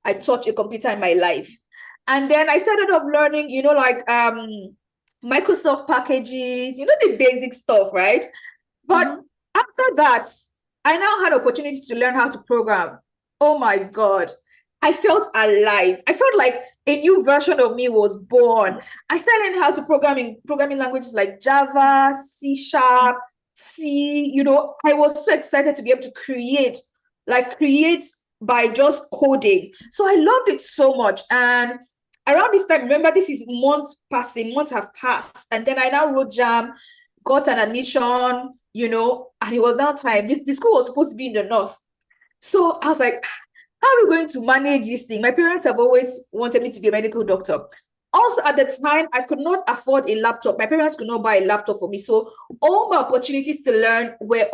I touch a computer in my life. And then I started off learning, like Microsoft packages, the basic stuff, right? But after that, I now had opportunity to learn how to program. Oh my God. I felt alive. I felt like a new version of me was born. I started learning how to programming languages like Java, C Sharp, C. I was so excited to be able to create by just coding. So I loved it so much. And around this time, remember, this is months have passed. And then I now wrote jam, got an admission, and it was now time. The school was supposed to be in the north. So I was like, how are we going to manage this thing? My parents have always wanted me to be a medical doctor. Also, at the time, I could not afford a laptop. My parents could not buy a laptop for me. So all my opportunities to learn were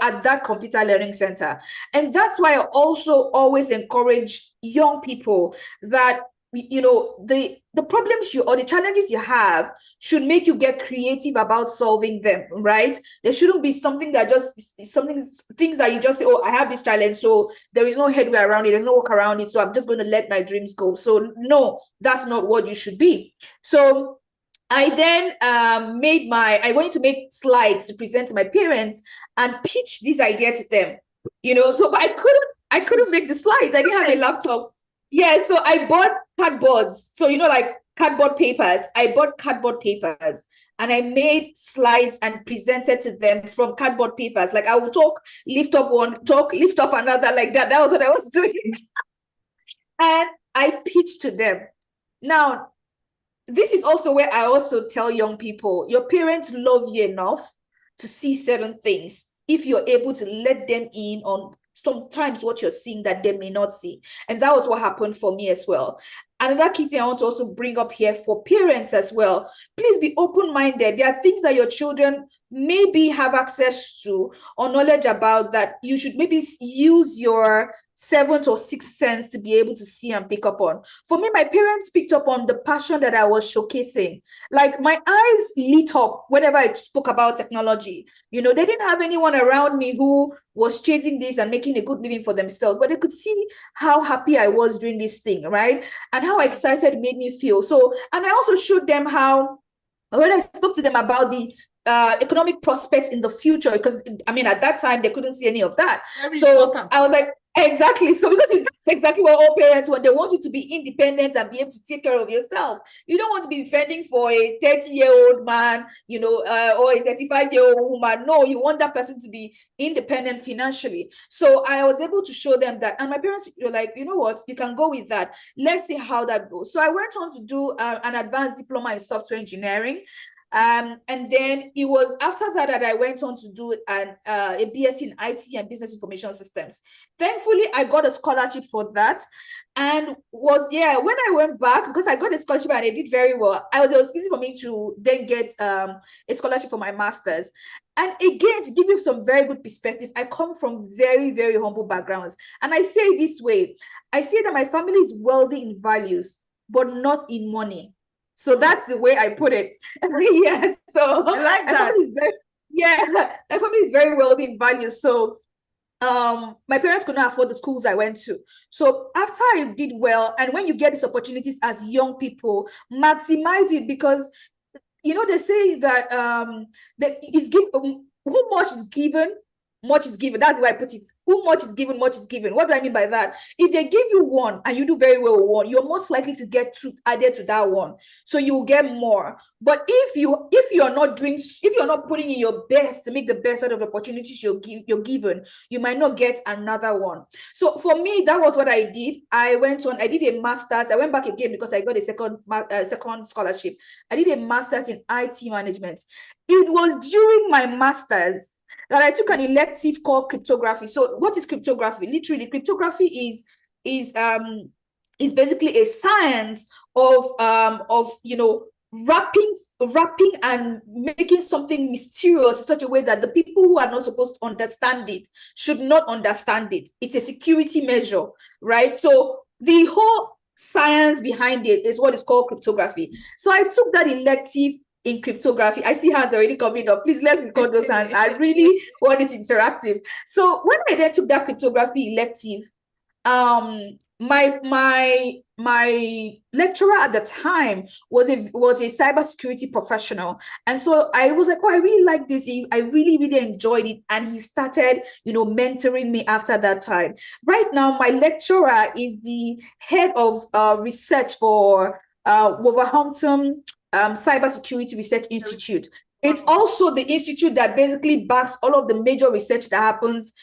at that computer learning center. And that's why I also always encourage young people that the problems or the challenges you have should make you get creative about solving them, right? There shouldn't be something that things that you just say, oh, I have this challenge, so there is no headway around it, there's no walk around it, so I'm just going to let my dreams go. So no, that's not what you should be. So I then I wanted to make slides to present to my parents and pitch this idea to them, so but I couldn't make the slides. I didn't have a laptop. Yeah, so I bought cardboards. So, like cardboard papers. I bought cardboard papers and I made slides and presented to them from cardboard papers. Like I would talk, lift up one, talk, lift up another, like that. That was what I was doing. And I pitched to them. Now, this is also where I also tell young people, your parents love you enough to see certain things if you're able to let them in on sometimes what you're seeing that they may not see. And that was what happened for me as well. Another key thing I want to also bring up here for parents as well, please be open-minded. There are things that your children maybe have access to or knowledge about that you should maybe use your seventh or sixth sense to be able to see and pick up on. For me, my parents picked up on the passion that I was showcasing. Like my eyes lit up whenever I spoke about technology. They didn't have anyone around me who was chasing this and making a good living for themselves, but they could see how happy I was doing this thing, right? And how excited it made me feel. So, and I also showed them how, when I spoke to them about the economic prospects in the future, because at that time they couldn't see any of that. So I was like, exactly. So because that's exactly what all parents want. They want you to be independent and be able to take care of yourself. You don't want to be fending for a 30-year-old man, or a 35-year-old woman. No, you want that person to be independent financially. So I was able to show them that. And my parents were like, you know what, you can go with that. Let's see how that goes. So I went on to do an advanced diploma in software engineering. And then it was after that I went on to do a BSc in IT and business information systems. Thankfully, I got a scholarship for that. And when I went back, because I got a scholarship and I did very well, it was easy for me to then get a scholarship for my master's. And again, to give you some very good perspective, I come from very, very humble backgrounds. And I say it this way, I say that my family is wealthy in values, but not in money. So that's the way I put it. Yes. So I like that. My family is very wealthy in values. So my parents could not afford the schools I went to. So after I did well, and when you get these opportunities as young people, maximize it, because they say that who much is given, much is given. That's the way I put it. Who much is given, much is given. What do I mean by that? If they give you one and you do very well with one, you're most likely to get added to that one. So you will get more. But if you're not putting in your best to make the best out of the opportunities you're given, you might not get another one. So for me, that was what I did. I did a master's. I went back again because I got a second scholarship. I did a master's in IT management. It was during my master's that I took an elective called cryptography. So what is cryptography? Literally, cryptography is basically a science of wrapping and making something mysterious in such a way that the people who are not supposed to understand it should not understand it. It's a security measure, right? So the whole science behind it is what is called cryptography. So I took that elective in cryptography. I see hands already coming up. Please, let's record those hands. I really want this interactive. So when I then took that cryptography elective, my lecturer at the time was a cybersecurity professional, and so I was like, oh, I really like this. I really enjoyed it, and he started, mentoring me after that time. Right now, my lecturer is the head of research for Wolverhampton Cybersecurity Research Institute. It's also the institute that basically backs all of the major research that happens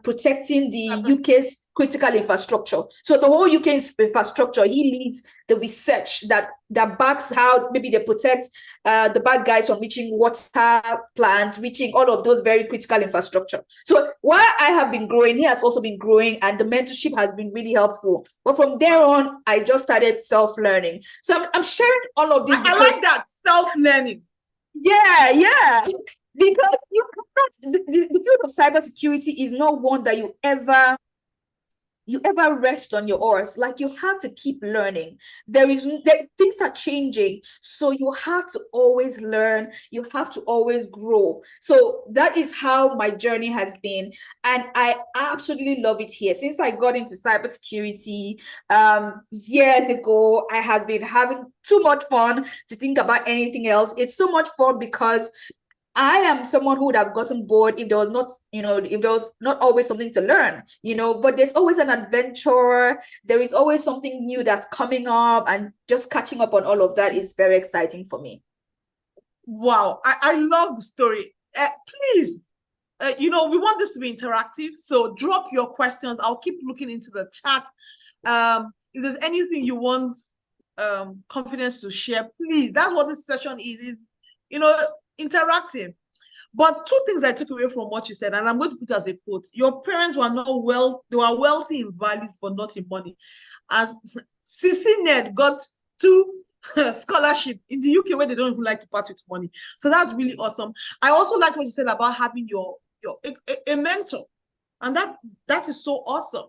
protecting the UK's critical infrastructure. So the whole UK's infrastructure, he leads the research that backs how maybe they protect the bad guys from reaching water plants, reaching all of those very critical infrastructure. So while I have been growing, he has also been growing, and the mentorship has been really helpful. But from there on, I just started self-learning. So I'm sharing all of this because I like that, self-learning. Yeah. Because the field of cybersecurity is not one that you ever rest on your oars. Like, you have to keep learning. Things are changing, so you have to always learn. You have to always grow. So that is how my journey has been, and I absolutely love it here. Since I got into cybersecurity years ago, I have been having too much fun to think about anything else. It's so much fun because I am someone who would have gotten bored if there was not, if there was not always something to learn, but there's always an adventure. There is always something new that's coming up, and just catching up on all of that is very exciting for me. Wow. I love the story. Please, we want this to be interactive. So drop your questions. I'll keep looking into the chat. If there's anything you want confidence to share, please. That's what this session is interactive. But two things I took away from what you said, and I'm going to put as a quote: your parents were not they were wealthy in value for not in money. As Sissy Ned got 2 scholarship in the UK where they don't even like to part with money. So that's really awesome. I also like what you said about having a mentor. And that is so awesome.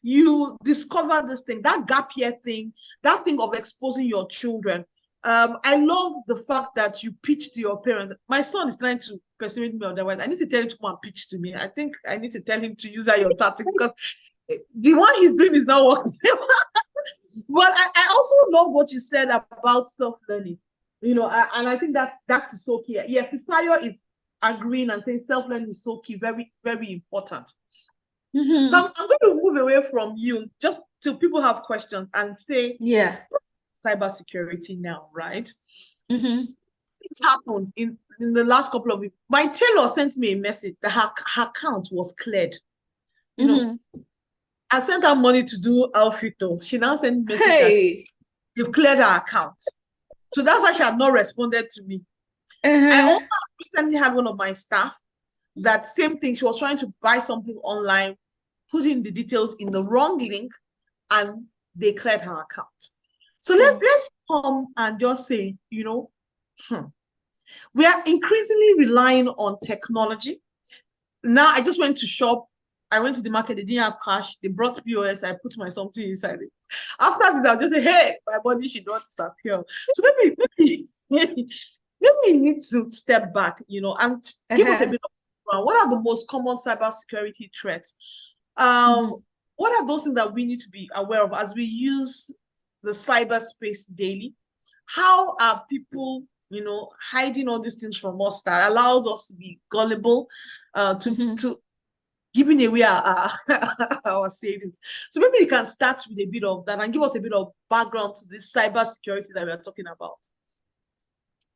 You discover this thing, that gap year thing, that thing of exposing your children. I love the fact that you pitched to your parents. My son is trying to persuade me otherwise. I need to tell him to come and pitch to me. I think I need to tell him to use your tactics, because the one he's doing is not working. But I also love what you said about self-learning. And I think that is so key. Yeah, Fisayo is agreeing and saying self-learning is so key, very, very important. Mm-hmm. So I'm going to move away from you just till people have questions and say, yeah, cybersecurity now, right? Mm-hmm. It's happened in the last couple of weeks. My tailor sent me a message that her account was cleared. I sent her money to do outfit though. She now sent me a message that you've cleared her account. So that's why she had not responded to me. I also recently had one of my staff, that same thing. She was trying to buy something online, put in the details in the wrong link, and they cleared her account. So let's come and just say, we are increasingly relying on technology. Now, I just went to shop. I went to the market. They didn't have cash. They brought POS. I put my something inside it. After this, I'll just say, hey, my body should not disappear. So maybe we need to step back, and give us a bit of what are the most common cybersecurity threats? What are those things that we need to be aware of as we use the cyberspace daily? How are people, hiding all these things from us that allowed us to be gullible to giving away our savings? So maybe you can start with a bit of that and give us a bit of background to this cybersecurity that we are talking about.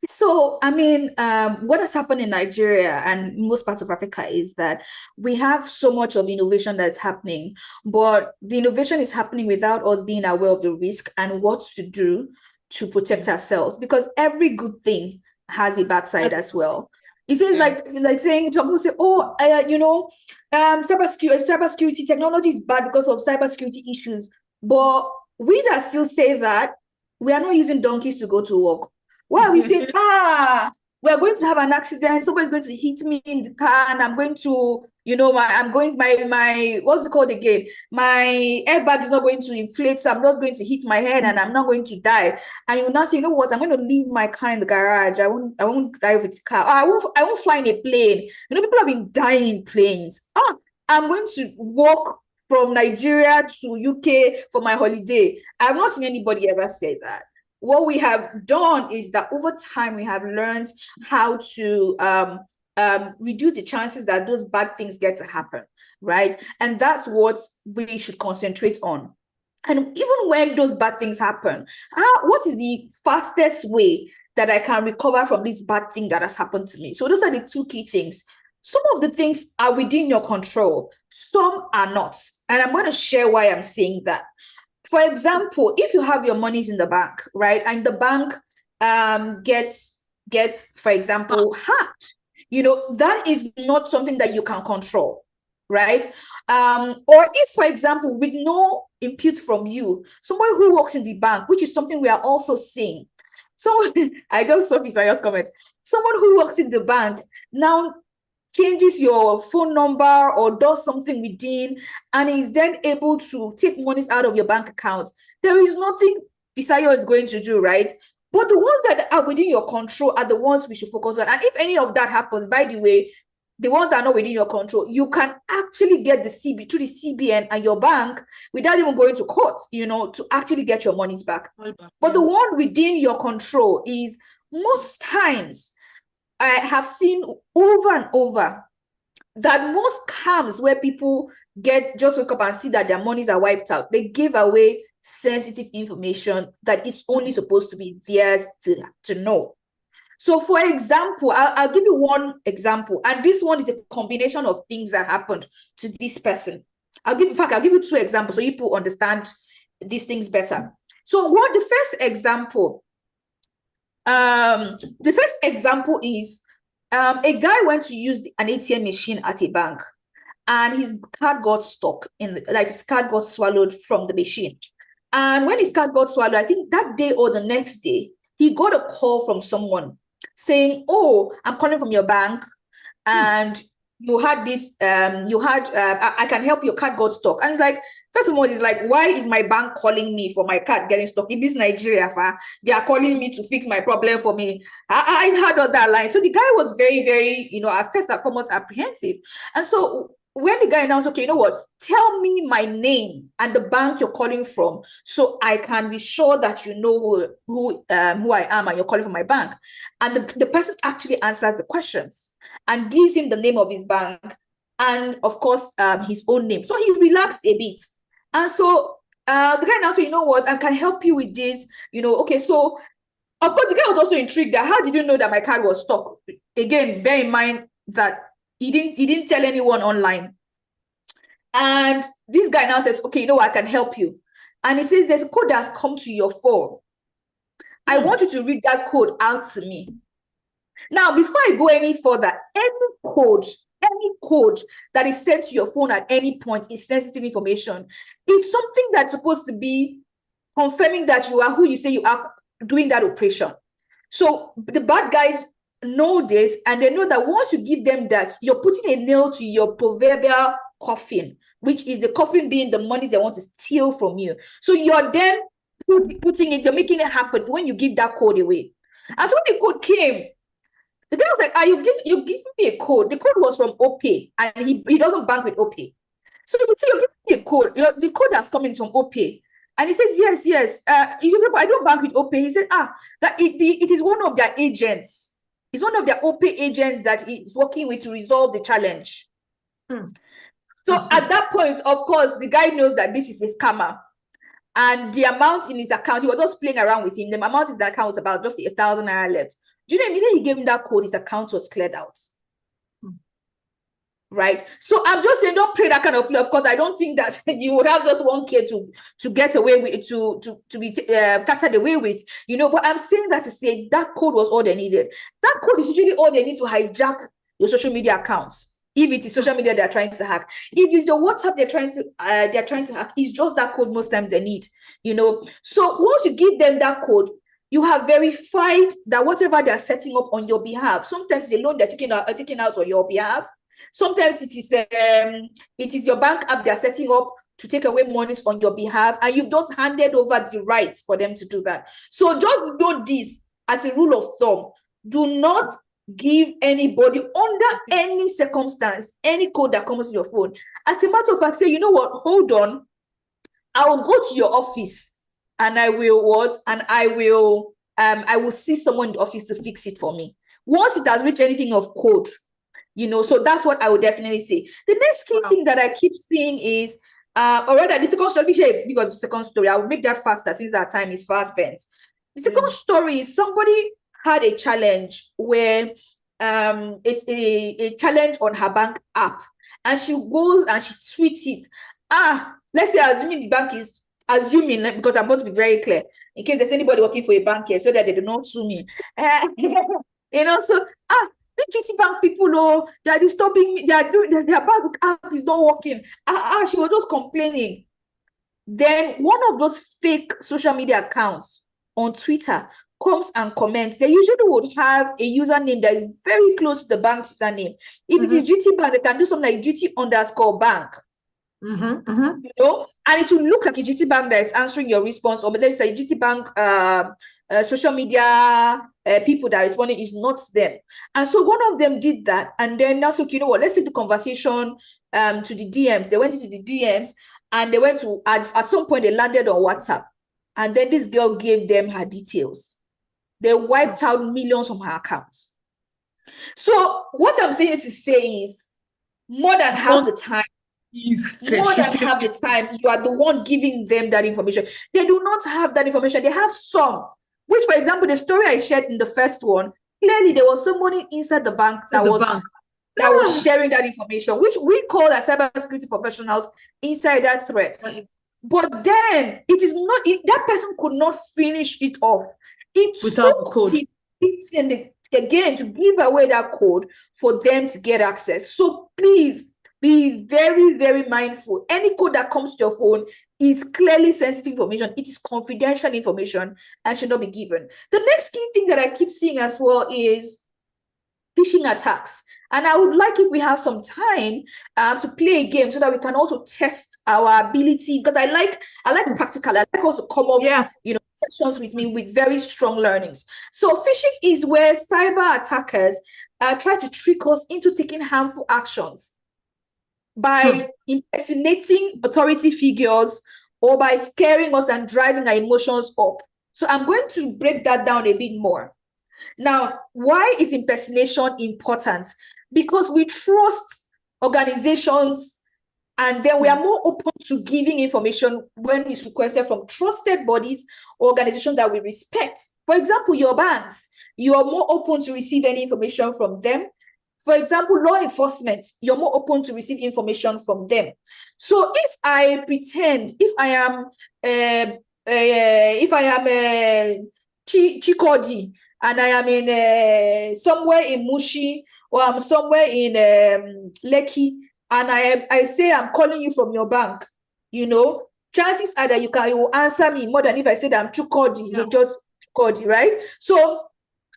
So, I mean, what has happened in Nigeria and most parts of Africa is that we have so much of innovation that's happening, but the innovation is happening without us being aware of the risk and what to do to protect ourselves, because every good thing has a bad side as well. It says like saying, some people say, oh, cybersecurity technology is bad because of cybersecurity issues. But we that still say that, we are not using donkeys to go to work. Why we say, we're going to have an accident, somebody's going to hit me in the car, and I'm going to, my what's it called again? My airbag is not going to inflate, so I'm not going to hit my head and I'm not going to die. And you now say, you know what, I'm going to leave my car in the garage. I won't drive with the car. I won't fly in a plane. People have been dying in planes. I'm going to walk from Nigeria to UK for my holiday. I've not seen anybody ever say that. What we have done is that over time we have learned how to reduce the chances that those bad things get to happen, right? And that's what we should concentrate on. And even when those bad things happen, what is the fastest way that I can recover from this bad thing that has happened to me? So those are the two key things. Some of the things are within your control, some are not. And I'm going to share why I'm saying that. For example, if you have your monies in the bank, right, and the bank gets, for example, hacked, that is not something that you can control, right? Or if, for example, with no input from you, somebody who works in the bank, which is something we are also seeing. So I just saw Fisayo's comment. Someone who works in the bank now changes your phone number or does something within and is then able to take monies out of your bank account. There is nothing Fisayo is going to do, right? But the ones that are within your control are the ones we should focus on. And if any of that happens, by the way, the ones that are not within your control, you can actually get the CB to the CBN and your bank without even going to court, to actually get your monies back. But the one within your control is most times I have seen over and over that most scams where people just wake up and see that their monies are wiped out, they give away sensitive information that is only supposed to be theirs to know. So, for example, I'll give you one example, and this one is a combination of things that happened to this person. I'll give you two examples so people understand these things better. So, the first example is a guy went to use an ATM machine at a bank, and his card got stuck his card got swallowed from the machine. And when his card got swallowed, I think that day or the next day, he got a call from someone saying, "Oh, I'm calling from your bank, and you had this, I can help, your card got stuck." And it's like, first of all, it's like, why is my bank calling me for my card getting stuck? In this Nigeria, they are calling me to fix my problem for me. I heard all that line. So the guy was very, very, at first and foremost, apprehensive. And so when the guy announced, okay, you know what, tell me my name and the bank you're calling from so I can be sure that you know who I am and you're calling from my bank. And the person actually answers the questions and gives him the name of his bank and, of course, his own name. So he relaxed a bit. And so the guy now said, you know what, I can help you with this. Okay, so, of course, the guy was also intrigued that, how did you know that my card was stuck? Again, bear in mind that he didn't tell anyone online. And this guy now says, okay, you know what, I can help you. And he says, there's a code that's come to your phone. I want you to read that code out to me. Now, before I go any further, any code that is sent to your phone at any point is sensitive information. It's something that's supposed to be confirming that you are who you say you are doing that operation. So the bad guys know this, and they know that once you give them that, you're putting a nail to your proverbial coffin, which is the coffin being the money they want to steal from you. So you're then putting it, you're making it happen when you give that code away. And so when the code came, the guy was like, you giving me a code. The code was from OPay, and he doesn't bank with OPay. So you see, you're giving me a code. The code that's coming from OPay. And he says, yes. I don't bank with OPay. He said, that it is one of their agents. It's one of their OPay agents that he's working with to resolve the challenge. So at that point, of course, the guy knows that this is a scammer. And the amount in his account, he was just playing around with him. The amount in his account was about just 1,000 naira left. Do you know, immediately he gave him that code, his account was cleared out. Right? So I'm just saying, don't play that kind of play. Of course, I don't think that you would have just 1K to get away with, to be carted away with, but I'm saying that to say that code was all they needed. That code is usually all they need to hijack your social media accounts. If it is social media they're trying to hack, if it's your WhatsApp they're trying to hack, it's just that code most times they need, So once you give them that code, you have verified that whatever they're setting up on your behalf, sometimes the loan they're taking out on your behalf, sometimes it is your bank app they're setting up to take away monies on your behalf, and you've just handed over the rights for them to do that. So just know this as a rule of thumb: do not give anybody under any circumstance, any code that comes to your phone. As a matter of fact, say, you know what, hold on, I'll go to your office and I will what? And I will see someone in the office to fix it for me. Once it has reached anything of code, you know, so that's what I would definitely say. The next key thing that I keep seeing is, or rather, the second story, because the second story, I will make that faster since our time is fast spent. The second story is somebody had a challenge where it's a challenge on her bank app, and she goes and she tweets it. Let's say, assuming the bank is assuming, because I'm going to be very clear in case there's anybody working for a bank here, so that they do not sue me. You know, so the GT Bank people, they are disturbing me. They are doing their bank app is not working. She was just complaining. Then one of those fake social media accounts on Twitter comes and comments. They usually would have a username that is very close to the bank username. If it is GT Bank, they can do something like GT_bank. You know, and it will look like a GT Bank that is answering your response, or let's say GT Bank social media people that are responding is not them. And so one of them did that, and then that's okay, you know what, let's take the conversation to the DMs. They went into the DMs, and they went to at some point they landed on WhatsApp, and then this girl gave them her details. They wiped out millions from her accounts. So what I'm saying to say is, more than half the time, you are the one giving them that information. They do not have that information. They have some, which, for example, the story I shared in the first one, clearly there was somebody inside the bank that was sharing that information, which we call as cybersecurity professionals insider threats. But then it is not, that person could not finish it off. It without the code. Again, to give away that code for them to get access. So please be very, very mindful. Any code that comes to your phone is clearly sensitive information. It is confidential information and should not be given. The next key thing that I keep seeing as well is phishing attacks. And I would like, if we have some time, to play a game so that we can also test our ability, because I like practical. I like also come up, you know, sessions with me with very strong learnings. So phishing is where cyber attackers try to trick us into taking harmful actions by impersonating authority figures or by scaring us and driving our emotions up. So I'm going to break that down a bit more. Now, why is impersonation important? Because we trust organizations, and then we are more open to giving information when it's requested from trusted bodies or organizations that we respect. For example, your banks, you are more open to receive any information from them. For example, law enforcement, you're more open to receive information from them. So if I pretend, if I am Chikodi, and I am in somewhere in Mushi, or I'm somewhere in Lekki, and I say I'm calling you from your bank, you know, chances are that you will answer me more than if I said I'm Chukodi, just Chukodi, right? So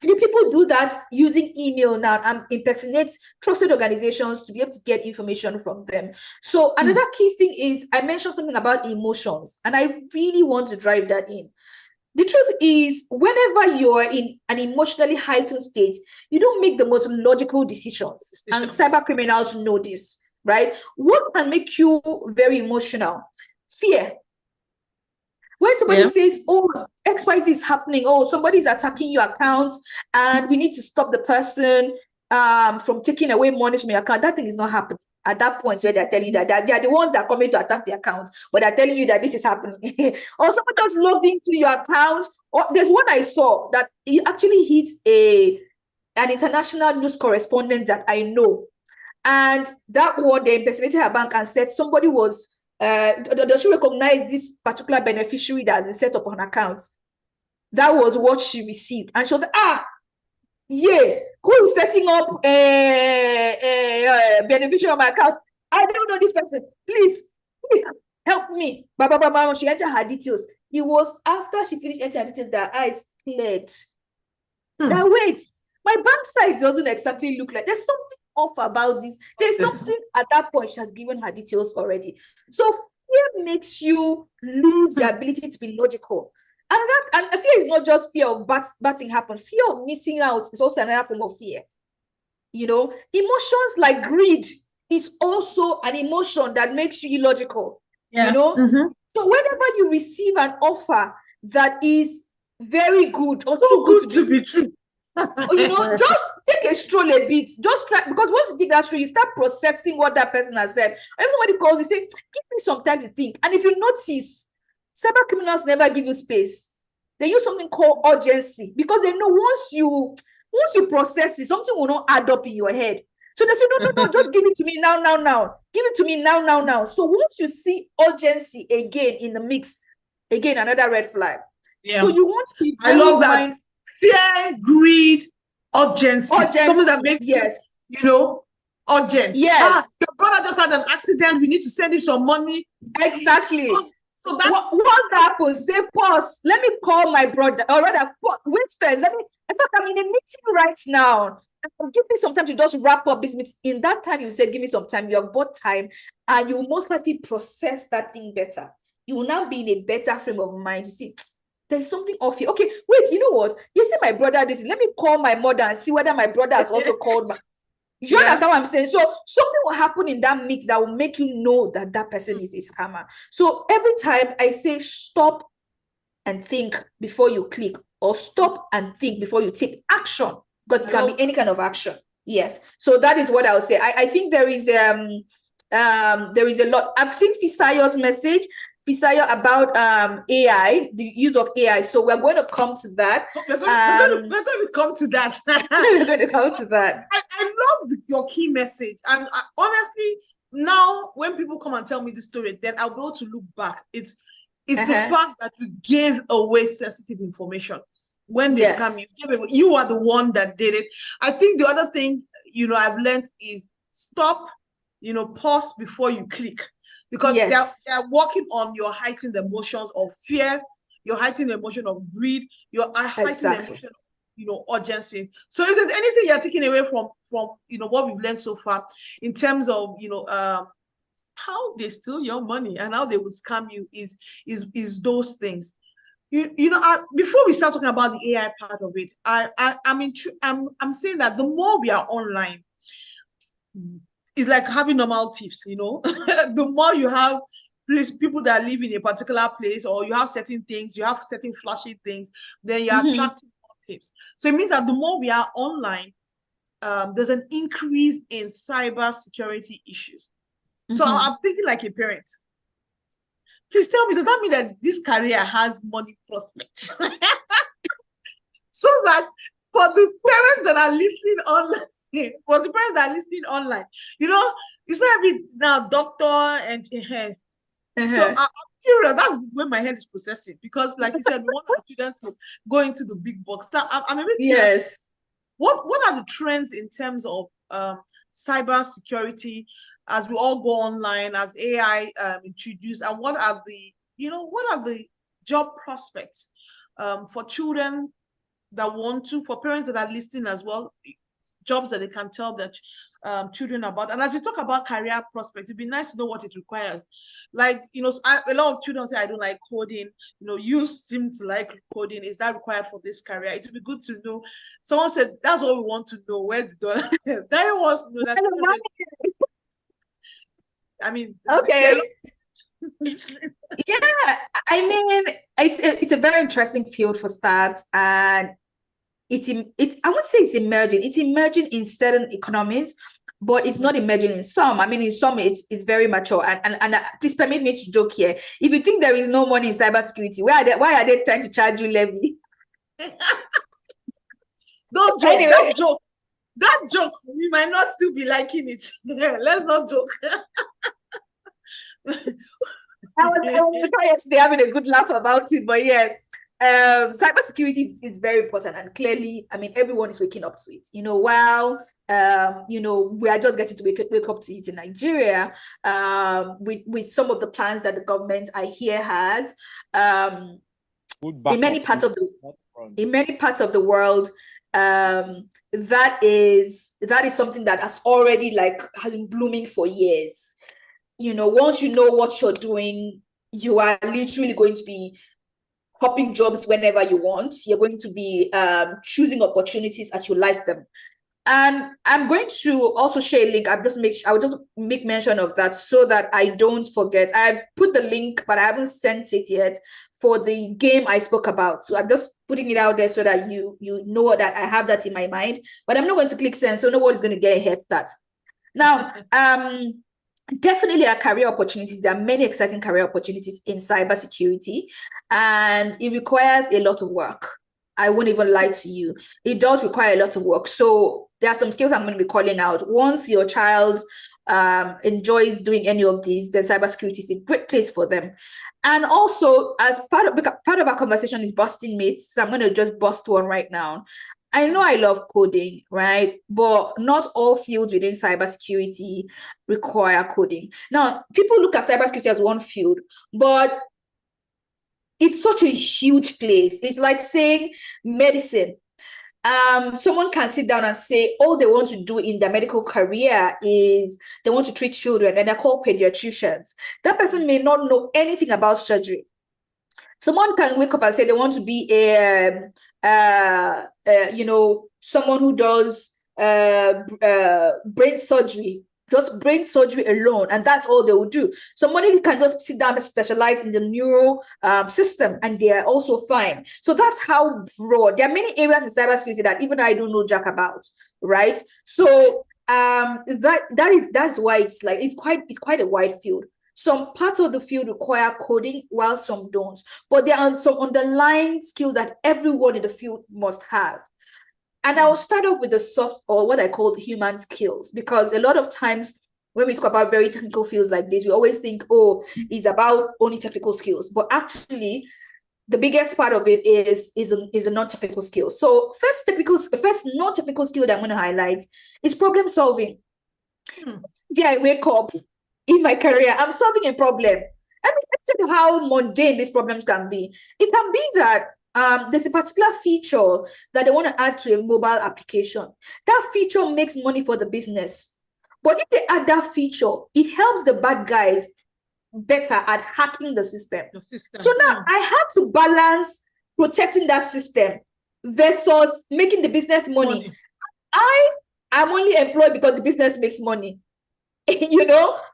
the people do that using email now and impersonate trusted organizations to be able to get information from them. So another key thing is, I mentioned something about emotions, and I really want to drive that in. The truth is, whenever you're in an emotionally heightened state, you don't make the most logical decisions. And cyber criminals know this, right? What can make you very emotional? Fear. When somebody says, oh, XYZ is happening, oh, somebody is attacking your account and we need to stop the person from taking away money from your account, that thing is not happening. At that point where they're telling you that they are the ones that are coming to attack the account, but they're telling you that this is happening. Or someone just logged into your account. Or there's one I saw that it actually hit an international news correspondent that I know. And that one, they impersonated her bank and said somebody was, does she recognize this particular beneficiary that has been set up on her account? That was what she received. And she was like, who is setting up a beneficiary on my account? I don't know this person. Please help me. She entered her details. It was after she finished entering her details that her eyes cleared. That wait, my bank side doesn't exactly look like, there's something off about this. There's something at that point. She has given her details already. So fear makes you lose the ability to be logical. And fear is not just fear of bad thing happen. Fear of missing out is also another form of fear. You know, emotions like greed is also an emotion that makes you illogical. Yeah. You know, so whenever you receive an offer that is very good or so too good to be true, you know, just take a stroll a bit. Just try, because once you take that stroll, you start processing what that person has said. If somebody calls you, say, "Give me some time to think." And if you notice, cyber criminals never give you space. They use something called urgency, because they know once you process it, something will not add up in your head. So they say, "No, no, no, just give it to me now, now, now. Give it to me now, now, now." So once you see urgency again in the mix, again another red flag. Yeah. So you want to be I love that. Fear, greed, urgency. Something that makes you know, urgent. Yes. Your brother just had an accident. We need to send him some money. Exactly. So that's once that happens, say pause. Let me call my brother, or rather, wait first. Let me. In fact, I'm in a meeting right now. Give me some time to just wrap up this meeting. In that time, you say, "Give me some time." You have bought time, and you will most likely process that thing better. You will now be in a better frame of mind to see there's something off here. Okay, wait. You know what? You see, my brother. This. Let me call my mother and see whether my brother has also called my. You understand what I'm saying? So something will happen in that mix that will make you know that that person is a scammer. So every time I say stop and think before you click, or stop and think before you take action, because it can be any kind of action. Yes. So that is what I would say. I think there is a lot. I've seen Fisayo's message. Fisayo about AI, the use of AI. So we're going to come to that. We're going to come to that. We're going to come to that. I love your key message. And honestly, now when people come and tell me the story, then I'll be able to look back. It's the fact that you gave away sensitive information. When they scam you, you are the one that did it. I think the other thing, I've learned is stop, pause before you click. Because they're working on your heightened emotions of fear, your heightened emotion of greed, your heightened emotion of, urgency. So if there's anything you're taking away from what we've learned so far in terms of how they steal your money and how they will scam you is those things. Before we start talking about the AI part of it, I'm saying that the more we are online, it's like having normal tips, the more you have people that live in a particular place, or you have certain things, you have certain flashy things, then you're attracting more tips. So it means that the more we are online, there's an increase in cyber security issues. So I'm thinking like a parent. Please tell me, does that mean that this career has money prospects? So that for the parents that are listening online, it's not every now doctor and so I'm curious. That's when my head is processing, because like you said, we want our children to go into the big box. So I'm a bit curious. What are the trends in terms of cyber security as we all go online, as AI introduced, and what are the job prospects for children for parents that are listening as well, jobs that they can tell their children about. And as we talk about career prospects, it'd be nice to know what it requires. Like, a lot of children say, "I don't like coding." You seem to like coding. Is that required for this career? It would be good to know. Someone said, "That's what we want to know. Where the dollar?" That was I mean, okay. Yeah, I mean, it's a very interesting field for starts, and I would say it's emerging. It's emerging in certain economies, but it's not emerging in some. I mean, in some it's very mature. And please permit me to joke here. If you think there is no money in cybersecurity, why are they trying to charge you levy? Don't joke. Anyway. That joke, we might not still be liking it. Let's not joke. I was yesterday having a good laugh about it, but yeah. Cybersecurity is very important, and clearly, I mean, everyone is waking up to it. While we are just getting to wake up to it in Nigeria, with some of the plans that the government I hear has, in many parts of the world, that is something that has already has been blooming for years. Once you know what you're doing, you are literally going to be hopping jobs whenever you want. You're going to be choosing opportunities as you like them. And I'm going to also share a link. I will just make mention of that so that I don't forget. I've put the link, but I haven't sent it yet for the game I spoke about. So I'm just putting it out there so that you know that I have that in my mind. But I'm not going to click send, so nobody's going to get ahead that. Now, definitely are career opportunities. There are many exciting career opportunities in cybersecurity, and it requires a lot of work. I won't even lie to you. It does require a lot of work. So there are some skills I'm going to be calling out. Once your child enjoys doing any of these, then cybersecurity is a great place for them. And also, as part of our conversation is busting myths, so I'm going to just bust one right now. I know I love coding, right? But not all fields within cybersecurity require coding. Now, people look at cybersecurity as one field, but it's such a huge place. It's like saying medicine. Someone can sit down and say all they want to do in their medical career is they want to treat children, and they're called pediatricians. That person may not know anything about surgery. Someone can wake up and say they want to be someone who does brain surgery, just brain surgery alone, and that's all they will do. Somebody can just sit down and specialize in the neural system, and they are also fine. So that's how broad. There are many areas in cybersecurity that even I don't know jack about, right? So that's why it's quite a wide field. Some parts of the field require coding, while some don't. But there are some underlying skills that everyone in the field must have. And I will start off with the soft, or what I call human skills, because a lot of times when we talk about very technical fields like this, we always think, oh, it's about only technical skills. But actually, the biggest part of it is a non-technical skill. So first non-technical skill that I'm going to highlight is problem solving. Yeah, I wake up in my career, I'm solving a problem. And it's how mundane these problems can be. It can be that there's a particular feature that they want to add to a mobile application. That feature makes money for the business. But if they add that feature, it helps the bad guys better at hacking the system. So now I have to balance protecting that system versus making the business money. I am only employed because the business makes money.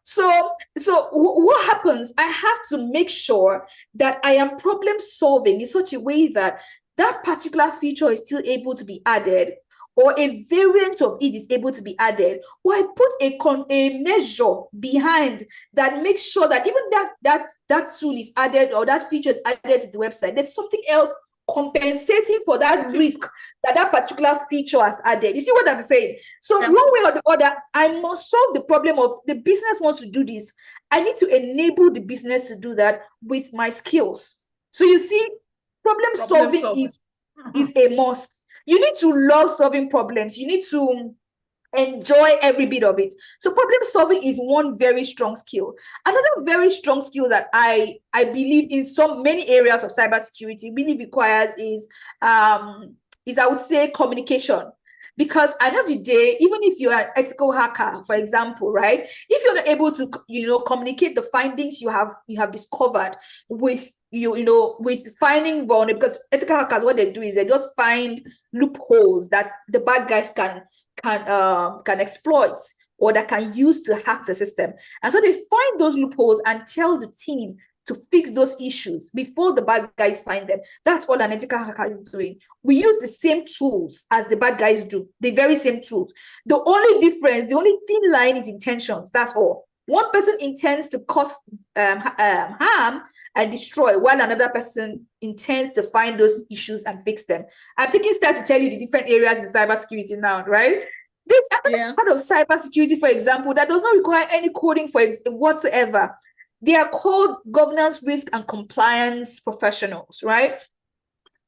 So what happens? I have to make sure that I am problem solving in such a way that that particular feature is still able to be added, or a variant of it is able to be added, or I put a measure behind that makes sure that even that tool is added, or that feature is added to the website, there's something else compensating for that risk that particular feature has added. You see what I'm saying? So one way or the other, I must solve the problem of the business wants to do this. I need to enable the business to do that with my skills. So you see, problem solving is a must. You need to love solving problems. You need to enjoy every bit of it. So problem solving is one very strong skill. Another very strong skill that I believe in many areas of cybersecurity really requires is I would say communication. Because at the end of the day, even if you're an ethical hacker, for example, right? If you're not able to, communicate the findings you have discovered with with finding vulnerable, because ethical hackers, what they do is they just find loopholes that the bad guys can exploit, or that can use to hack the system. And so they find those loopholes and tell the team to fix those issues before the bad guys find them. That's what an ethical hacker is doing. We use the same tools as the bad guys do, the very same tools. The only difference, the only thin line is intentions. That's all. One person intends to cause harm and destroy, while another person intends to find those issues and fix them. I'm taking steps to tell you the different areas in cybersecurity now, right? This part of cybersecurity, for example, that does not require any coding whatsoever. They are called governance, risk, and compliance professionals, right?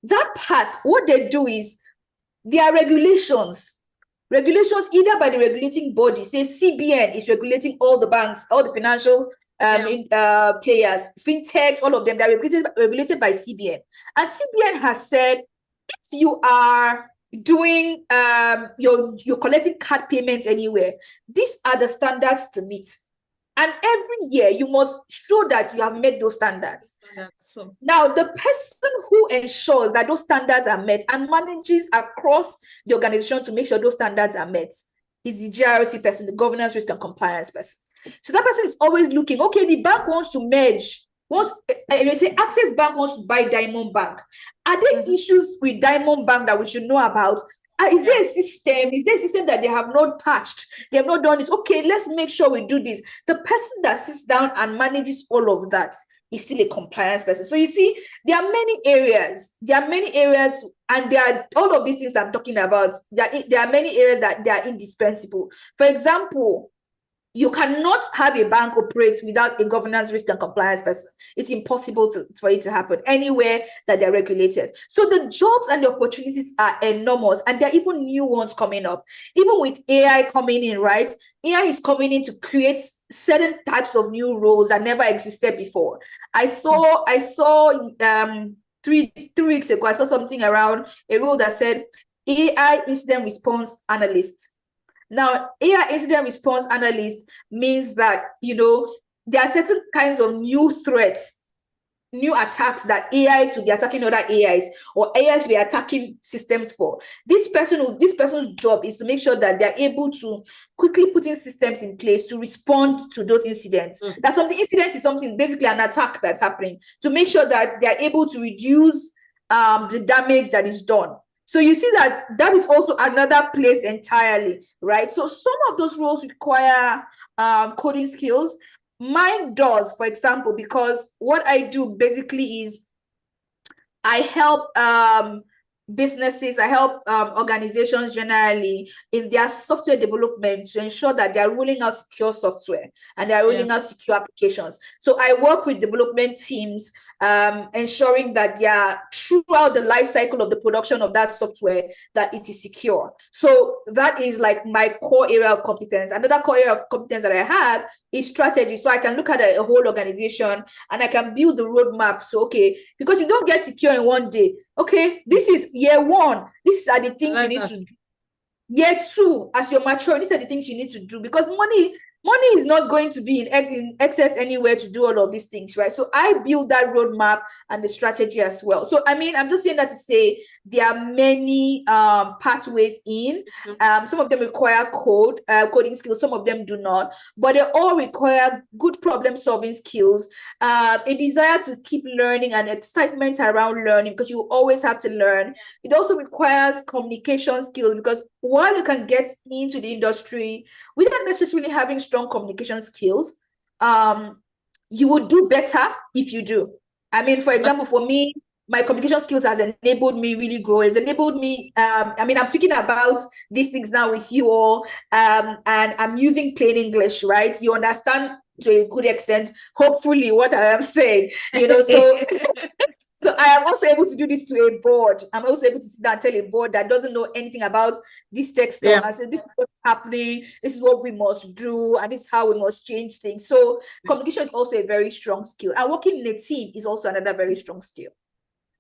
That part, what they do is there are regulations either by the regulating body. Say CBN is regulating all the banks, all the financial players, fintechs, all of them. They're regulated by CBN. And CBN has said, if you are doing you're collecting card payments anywhere, these are the standards to meet. And every year you must show that you have met those standards. So now, the person who ensures that those standards are met and manages across the organization to make sure those standards are met is the GRC person, the governance, risk, and compliance person. So that person is always looking, okay, the bank wants to merge. They say Access Bank wants to buy Diamond Bank. Are there issues with Diamond Bank that we should know about? Is there a system? Is there a system that they have not patched? They have not done this. Okay, let's make sure we do this. The person that sits down and manages all of that is still a compliance person. So you see, there are many areas. And there are all of these things I'm talking about. There are many areas that they are indispensable. For example, you cannot have a bank operate without a governance, risk, and compliance person. It's impossible for it to happen anywhere that they're regulated. So the jobs and the opportunities are enormous, and there are even new ones coming up. Even with AI coming in, right? AI is coming in to create certain types of new roles that never existed before. I saw 3 weeks ago, I saw something around a role that said AI incident response analyst. Now, AI incident response analyst means that, there are certain kinds of new threats, new attacks that AIs will be attacking other AIs, or AIs will be attacking systems for. This person's job is to make sure that they're able to quickly put in systems in place to respond to those incidents. That the incident is something, basically an attack that's happening, to make sure that they're able to reduce the damage that is done. So you see that is also another place entirely, right? So some of those roles require coding skills. Mine does, for example, because what I do basically is I help businesses, I help organizations generally in their software development to ensure that they're rolling out secure software and they're rolling out secure applications. So I work with development teams, ensuring that they are throughout the life cycle of the production of that software, that it is secure. So that is like my core area of competence. Another core area of competence that I have is strategy. So I can look at a whole organization and I can build the roadmap. So, okay, because you don't get secure in one day. Okay, this is year one. These are the things you need to do. Year two, as you're mature, these are the things you need to do, because money is not going to be in excess anywhere to do all of these things, right? So I build that roadmap and the strategy as well. So I mean, I'm just saying that to say there are many pathways in. Some of them require coding skills, some of them do not, but they all require good problem solving skills, a desire to keep learning and excitement around learning, because you always have to learn. It also requires communication skills, because while you can get into the industry without necessarily having strong communication skills, you would do better if you do. I mean, for example, for me, my communication skills has enabled me really grow. It's enabled me, I mean, I'm speaking about these things now with you all, and I'm using plain English, right? You understand to a good extent, hopefully, what I am saying, so so I am also able to do this to a board. I'm also able to sit down and tell a board that doesn't know anything about this tech stuff. I said, this is what's happening. This is what we must do. And this is how we must change things. So communication is also a very strong skill. And working in a team is also another very strong skill.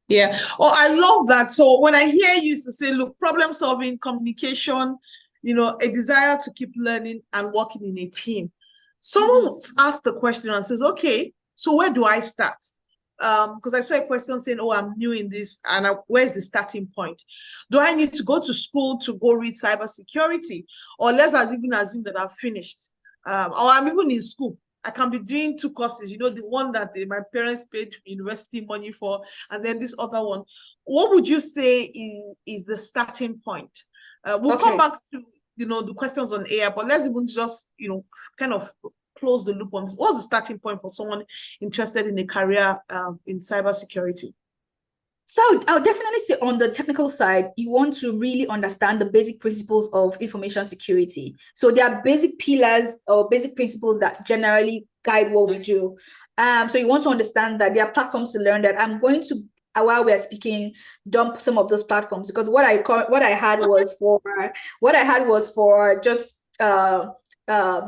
Yeah. Oh, I love that. So when I hear you say, look, problem solving, communication, a desire to keep learning and working in a team. Someone asked the question and says, okay, so where do I start? Because I saw a question saying, oh, I'm new in this, and where's the starting point? Do I need to go to school to go read cybersecurity? Or let's even assume that I've finished, or I'm even in school. I can be doing 2 courses, the one that my parents paid university money for, and then this other one. What would you say is the starting point? We'll come back to, the questions on AI, but let's even just, kind of close the loop on this. What's the starting point for someone interested in a career in cybersecurity? So I'll definitely say on the technical side, you want to really understand the basic principles of information security. So there are basic pillars or basic principles that generally guide what we do. So you want to understand that there are platforms to learn that. I'm going to, while we are speaking, dump some of those platforms, because what I had was for just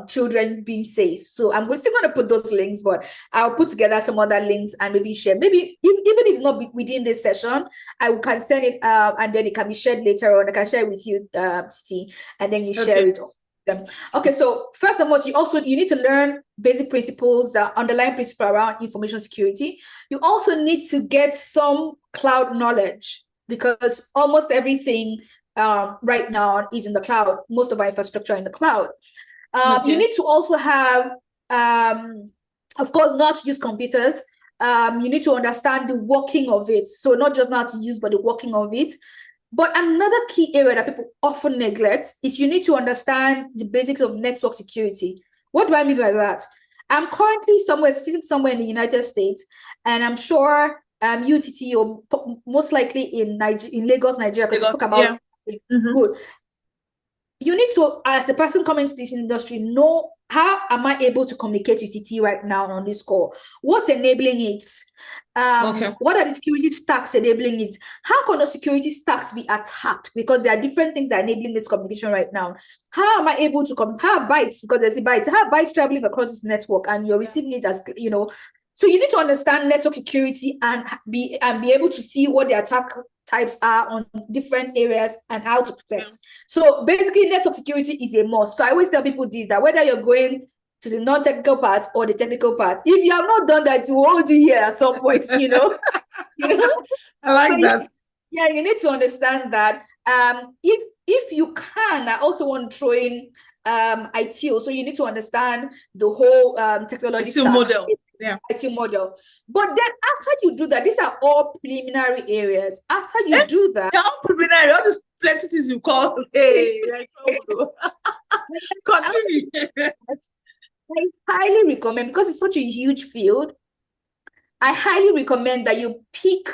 children being safe. So I'm still going to put those links, but I'll put together some other links and maybe share. Maybe even if it's not within this session, I can send it and then it can be shared later on. I can share it with you, Titi, and then you share it. them. Okay, so first and foremost, you need to learn basic principles, underlying principle around information security. You also need to get some cloud knowledge because almost everything right now is in the cloud. Most of our infrastructure in the cloud. You need to also have, of course, not use computers. You need to understand the working of it. So not just how to use, but the working of it. But another key area that people often neglect is you need to understand the basics of network security. What do I mean by that? I'm currently sitting somewhere in the United States, and I'm sure UTT or most likely in Lagos, Nigeria, because you spoke about good. You need to, as a person coming to this industry, know how am I able to communicate with CT right now on this call? What's enabling it? What are the security stacks enabling it? How can the security stacks be attacked? Because there are different things that are enabling this communication right now. How am I able to how bytes, because there's a bytes, how bytes traveling across this network and you're receiving it as, so you need to understand network security and be able to see what the attack types are on different areas and how to protect. So basically, network security is a must. So I always tell people this, that whether you're going to the non-technical part or the technical part, if you have not done that, you hold you here at some point, I like so that. You need to understand that. If you can, I also want to throw in ITIL. So you need to understand the whole technology ITIL model. ITIL model. But then after you do that, these are all preliminary areas. After you do that, they're all preliminary. All these plenty things you call. Hey, continue. I highly recommend, because it's such a huge field, I highly recommend that you pick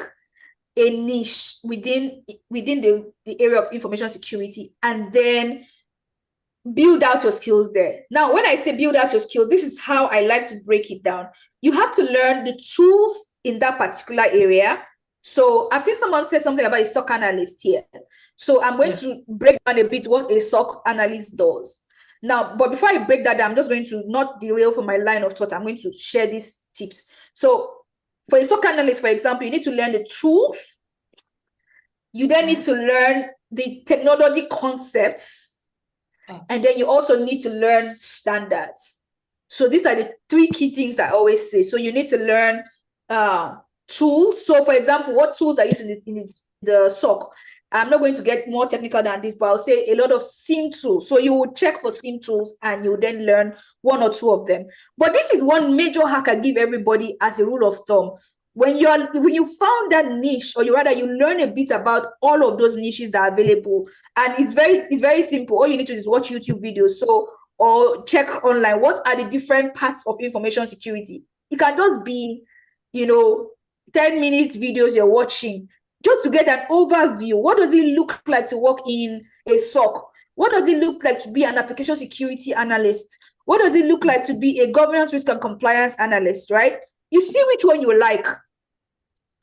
a niche within the area of information security and then build out your skills there. Now, when I say build out your skills, this is how I like to break it down. You have to learn the tools in that particular area. So I've seen someone say something about a SOC analyst here. So I'm going to break down a bit what a SOC analyst does. Now, but before I break that down, I'm just going to not derail from my line of thought. I'm going to share these tips. So for a SOC analyst, for example, you need to learn the tools. You then need to learn the technology concepts. And then you also need to learn standards. So these are the three key things I always say. So you need to learn tools. So for example, what tools are used in the SOC? I'm not going to get more technical than this, but I'll say a lot of SIEM tools. So you will check for SIEM tools and you then learn one or two of them. But this is one major hack I give everybody as a rule of thumb. When you found that niche, or you learn a bit about all of those niches that are available, and it's very simple. All you need to do is watch YouTube videos, or check online. What are the different parts of information security? It can just be, 10 minutes videos you're watching, just to get an overview. What does it look like to work in a SOC? What does it look like to be an application security analyst? What does it look like to be a governance, risk, and compliance analyst, right? You see which one you like,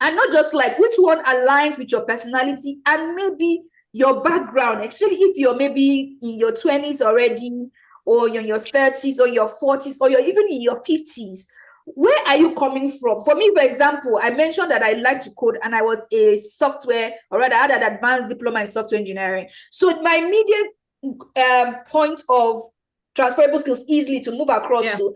and not just like which one aligns with your personality and maybe your background, especially if you're maybe in your 20s already, or you're in your 30s or your 40s, or you're even in your 50s. Where are you coming from? For me, for example, I mentioned that I like to code, and I was a software, or rather I had an advanced diploma in software engineering. So my immediate point of transferable skills easily to move across to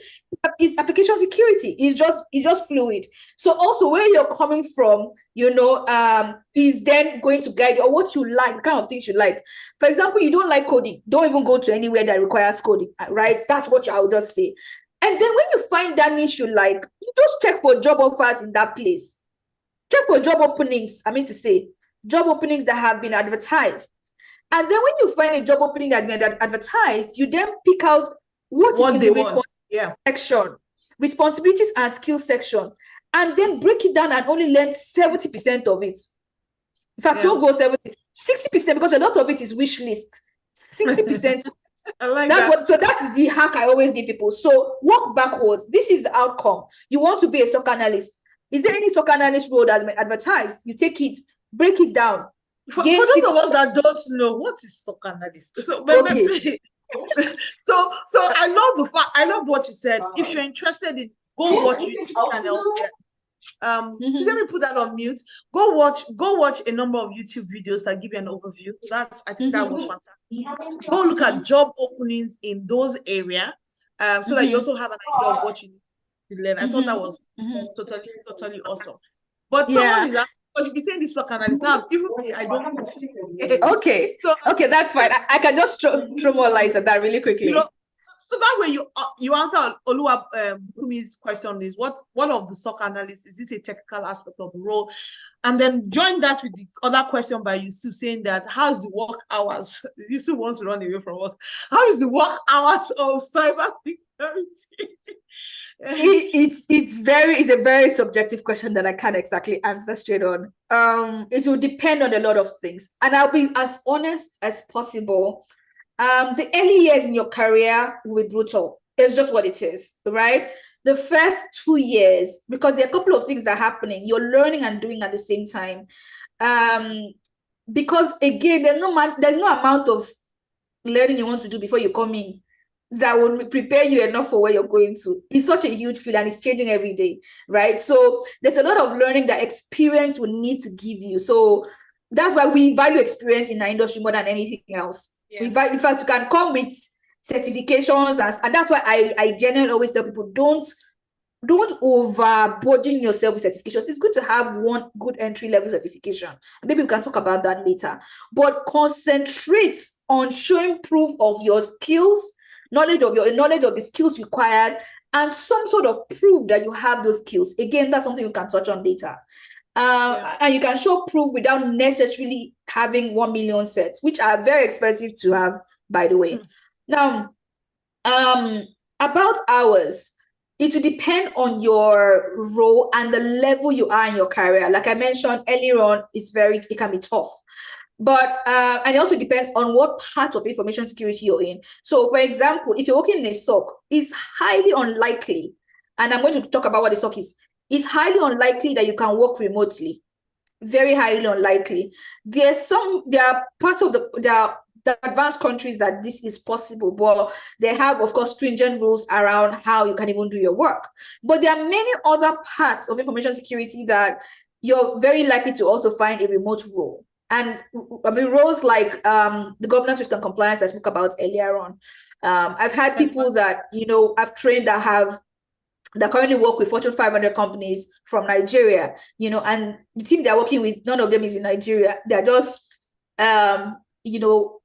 is application security. It's just fluid. So also where you're coming from, is then going to guide you, or what you like, the kind of things you like. For example, you don't like coding, don't even go to anywhere that requires coding, right? That's what I would just say. And then when you find that niche you like, you just check for job offers in that place. Check for job openings, job openings that have been advertised. And then when you find a job opening that has been advertised, you then pick out what is in the responsibilities section, responsibilities and skills section, and then break it down and only learn 70% of it. In fact, don't go 70, 60%, because a lot of it is wish list. 60%. I like that. So that's the hack I always give people. So work backwards. This is the outcome. You want to be a SOC analyst. Is there any SOC analyst role that's been advertised? You take it, break it down. For those of us that don't know, what is SOC analyst? So, so I love what you said. If you're interested in, go watch YouTube channel. Please let me put that on mute. Go watch a number of YouTube videos that give you an overview. I think that was fantastic. Go look at job openings in those areas, so that you also have an idea of what you need to learn. I thought that was totally awesome. But someone is asking, because you'll be saying this soccer analyst now, even me, I don't know. Okay. Okay, that's fine. I can just throw more light at that really quickly. You know, so that way you answer Oluwa Kumi's question is what of the soccer analyst, is this a technical aspect of the role? And then join that with the other question by Yusuf saying that how's the work hours? Yusuf wants to run away from work. How is the work hours of cyber security? It's a very subjective question that I can't exactly answer straight on. It will depend on a lot of things, and I'll be as honest as possible. The early years in your career will be brutal. It's just what it is, right? The first 2 years, because there are a couple of things that are happening, you're learning and doing at the same time. Because again, there's no amount of learning you want to do before you come in that will prepare you enough for where you're going to. It's such a huge field and it's changing every day, right? So there's a lot of learning that experience will need to give you. So that's why we value experience in our industry more than anything else. Yeah. In fact, you can come with certifications, and that's why I generally always tell people, don't overburden yourself with certifications. It's good to have one good entry-level certification. Maybe we can talk about that later. But concentrate on showing proof of your skills, knowledge of the skills required, and some sort of proof that you have those skills. Again, that's something we can touch on later. And you can show proof without necessarily having 1 million sets, which are very expensive to have, by the way. Now, about hours, it will depend on your role and the level you are in your career. Like I mentioned earlier on, it can be tough. But and it also depends on what part of information security you're in. So, for example, if you're working in a SOC, it's highly unlikely, and I'm going to talk about what a SOC is. It's highly unlikely that you can work remotely. Very highly unlikely. There are parts of the advanced countries that this is possible, but they have, of course, stringent rules around how you can even do your work. But there are many other parts of information security that you're very likely to also find a remote role. And I mean, roles like the governance, risk, and compliance I spoke about earlier on. I've had people that, I've trained that currently work with Fortune 500 companies from Nigeria, and the team they're working with, none of them is in Nigeria. They're just,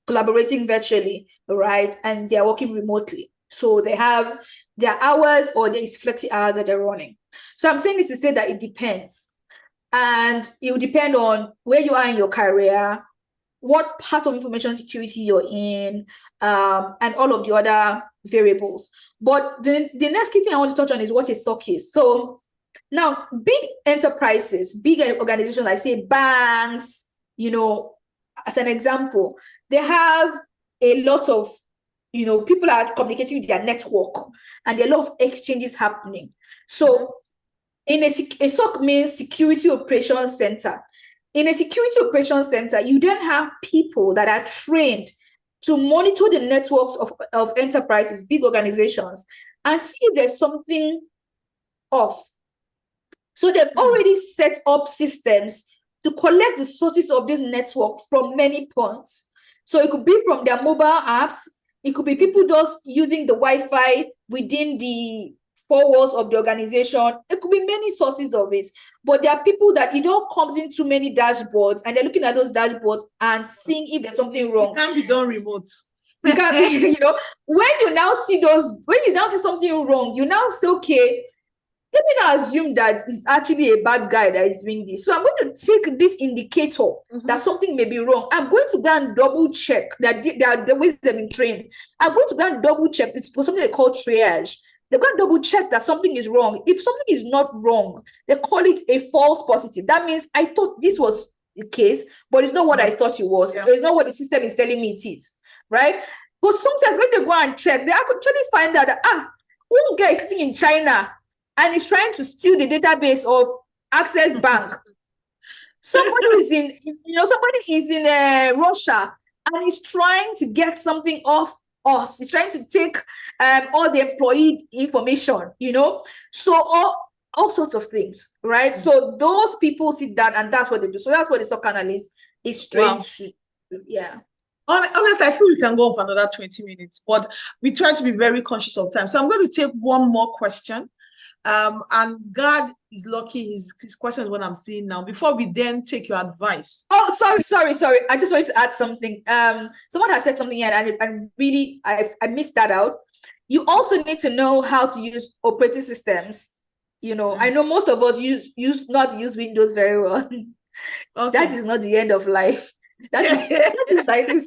collaborating virtually, right? And they're working remotely. So they have their hours or there's flexi hours that they're running. So I'm saying this to say that it depends. And it will depend on where you are in your career, what part of information security you're in, and all of the other variables. But the next key thing I want to touch on is what a SOC is. So now, big enterprises, big organizations like, say, banks, as an example, they have a lot of, people are communicating with their network, and there are a lot of exchanges happening. So in a SOC means Security Operations Center. In a Security Operations Center, you then have people that are trained to monitor the networks of enterprises, big organizations, and see if there's something off. So they've already set up systems to collect the sources of this network from many points. So it could be from their mobile apps. It could be people just using the Wi-Fi within the 4 walls of the organization. It could be many sources of it. But there are people that it all comes in too many dashboards, and they're looking at those dashboards and seeing if there's something wrong. It can't be done remote. You can, when you now see something wrong, you now say, okay, let me not assume that it's actually a bad guy that is doing this. So I'm going to take this indicator that something may be wrong. I'm going to go and double check that there are the ways they've been trained. I'm going to go and double check. It's something they call triage. They're going to double check that something is wrong. If something is not wrong, they call it a false positive. That means I thought this was the case, but it's not what I thought it was. Yeah. It's not what the system is telling me it is, right? But sometimes when they go and check, they actually find out that, one guy is sitting in China and is trying to steal the database of Access Bank. Somebody is in Russia and is trying to get something off us. He's trying to take all the employee information, So all sorts of things, right? So those people sit down and that's what they do. So that's what the SOC analyst is trained to. Yeah. Honestly, I feel we can go on for another 20 minutes, but we try to be very conscious of time. So I'm going to take one more question. And God is lucky his question is what I'm seeing now. Before we then take your advice. Oh, sorry. I just wanted to add something. Someone has said something here, and really I missed that out. You also need to know how to use operating systems. You know, I know most of us use Windows very well. Okay. That is not the end of life. That is like this.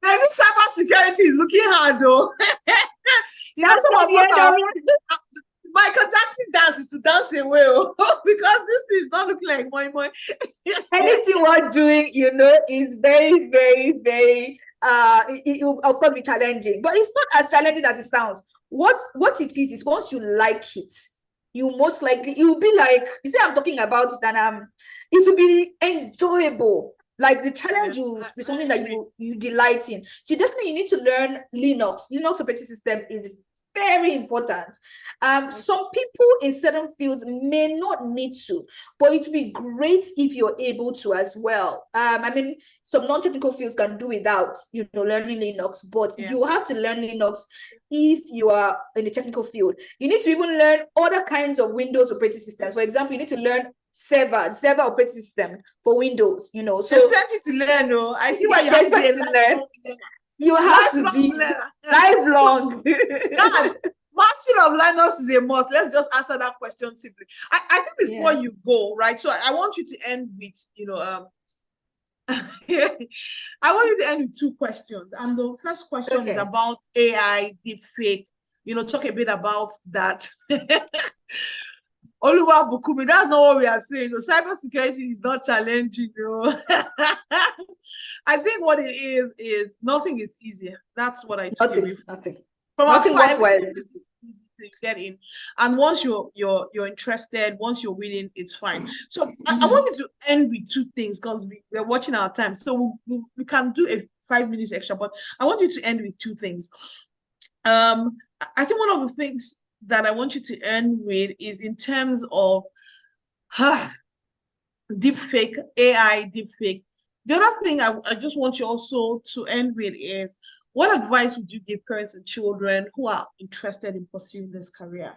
I think cybersecurity is looking hard though. Michael Jackson dances to dance away because this thing is not looking like moi. Anything we're doing, is very, very, very it will of course be challenging, but it's not as challenging as it sounds. What it is once you like it, you most likely it will be like you say I'm talking about it and it will be enjoyable. Like the challenge will be something that you delight in. So you need to learn Linux. Linux operating system is very important. Some people in certain fields may not need to, but it would be great if you're able to as well. I mean, some non-technical fields can do without, learning Linux, but you have to learn Linux if you are in the technical field. You need to even learn other kinds of Windows operating systems. For example, you need to learn server operating system for Windows, So there's plenty to learn, though. I see why you have to learn. You have to be lifelong. God, mastery of Linux is a must. Let's just answer that question simply. I think before you go, right? So I want you to end with, I want you to end with two questions. And the first question is about AI, deepfake. Talk a bit about that. Oluwa Bukumi, that's not what we are saying. Cybersecurity is not challenging. I think what it is nothing is easier. That's what I took away. Nothing. From nothing worthwhile to get in. And once you're interested, once you're willing, it's fine. So I want you to end with two things because we're watching our time. So we can do a 5 minutes extra, but I want you to end with two things. I think one of the things that I want you to end with is in terms of deepfake, AI deepfake. The other thing I just want you also to end with is what advice would you give parents and children who are interested in pursuing this career?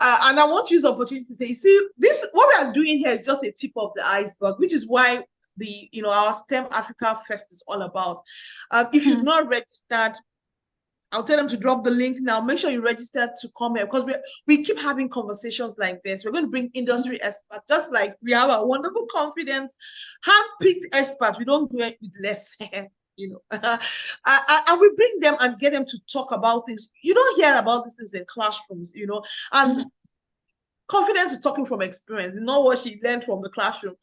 And I want to use the opportunity to say, see, what we are doing here is just a tip of the iceberg, which is why our STEM Africa Fest is all about. If you've not registered, I'll tell them to drop the link now. Make sure you register to come here because we keep having conversations like this. We're going to bring industry experts, just like we have a wonderful, confident, hand-picked experts. We don't do it with less, and we bring them and get them to talk about things. You don't hear about these things in classrooms, and confidence is talking from experience, not what she learned from the classroom.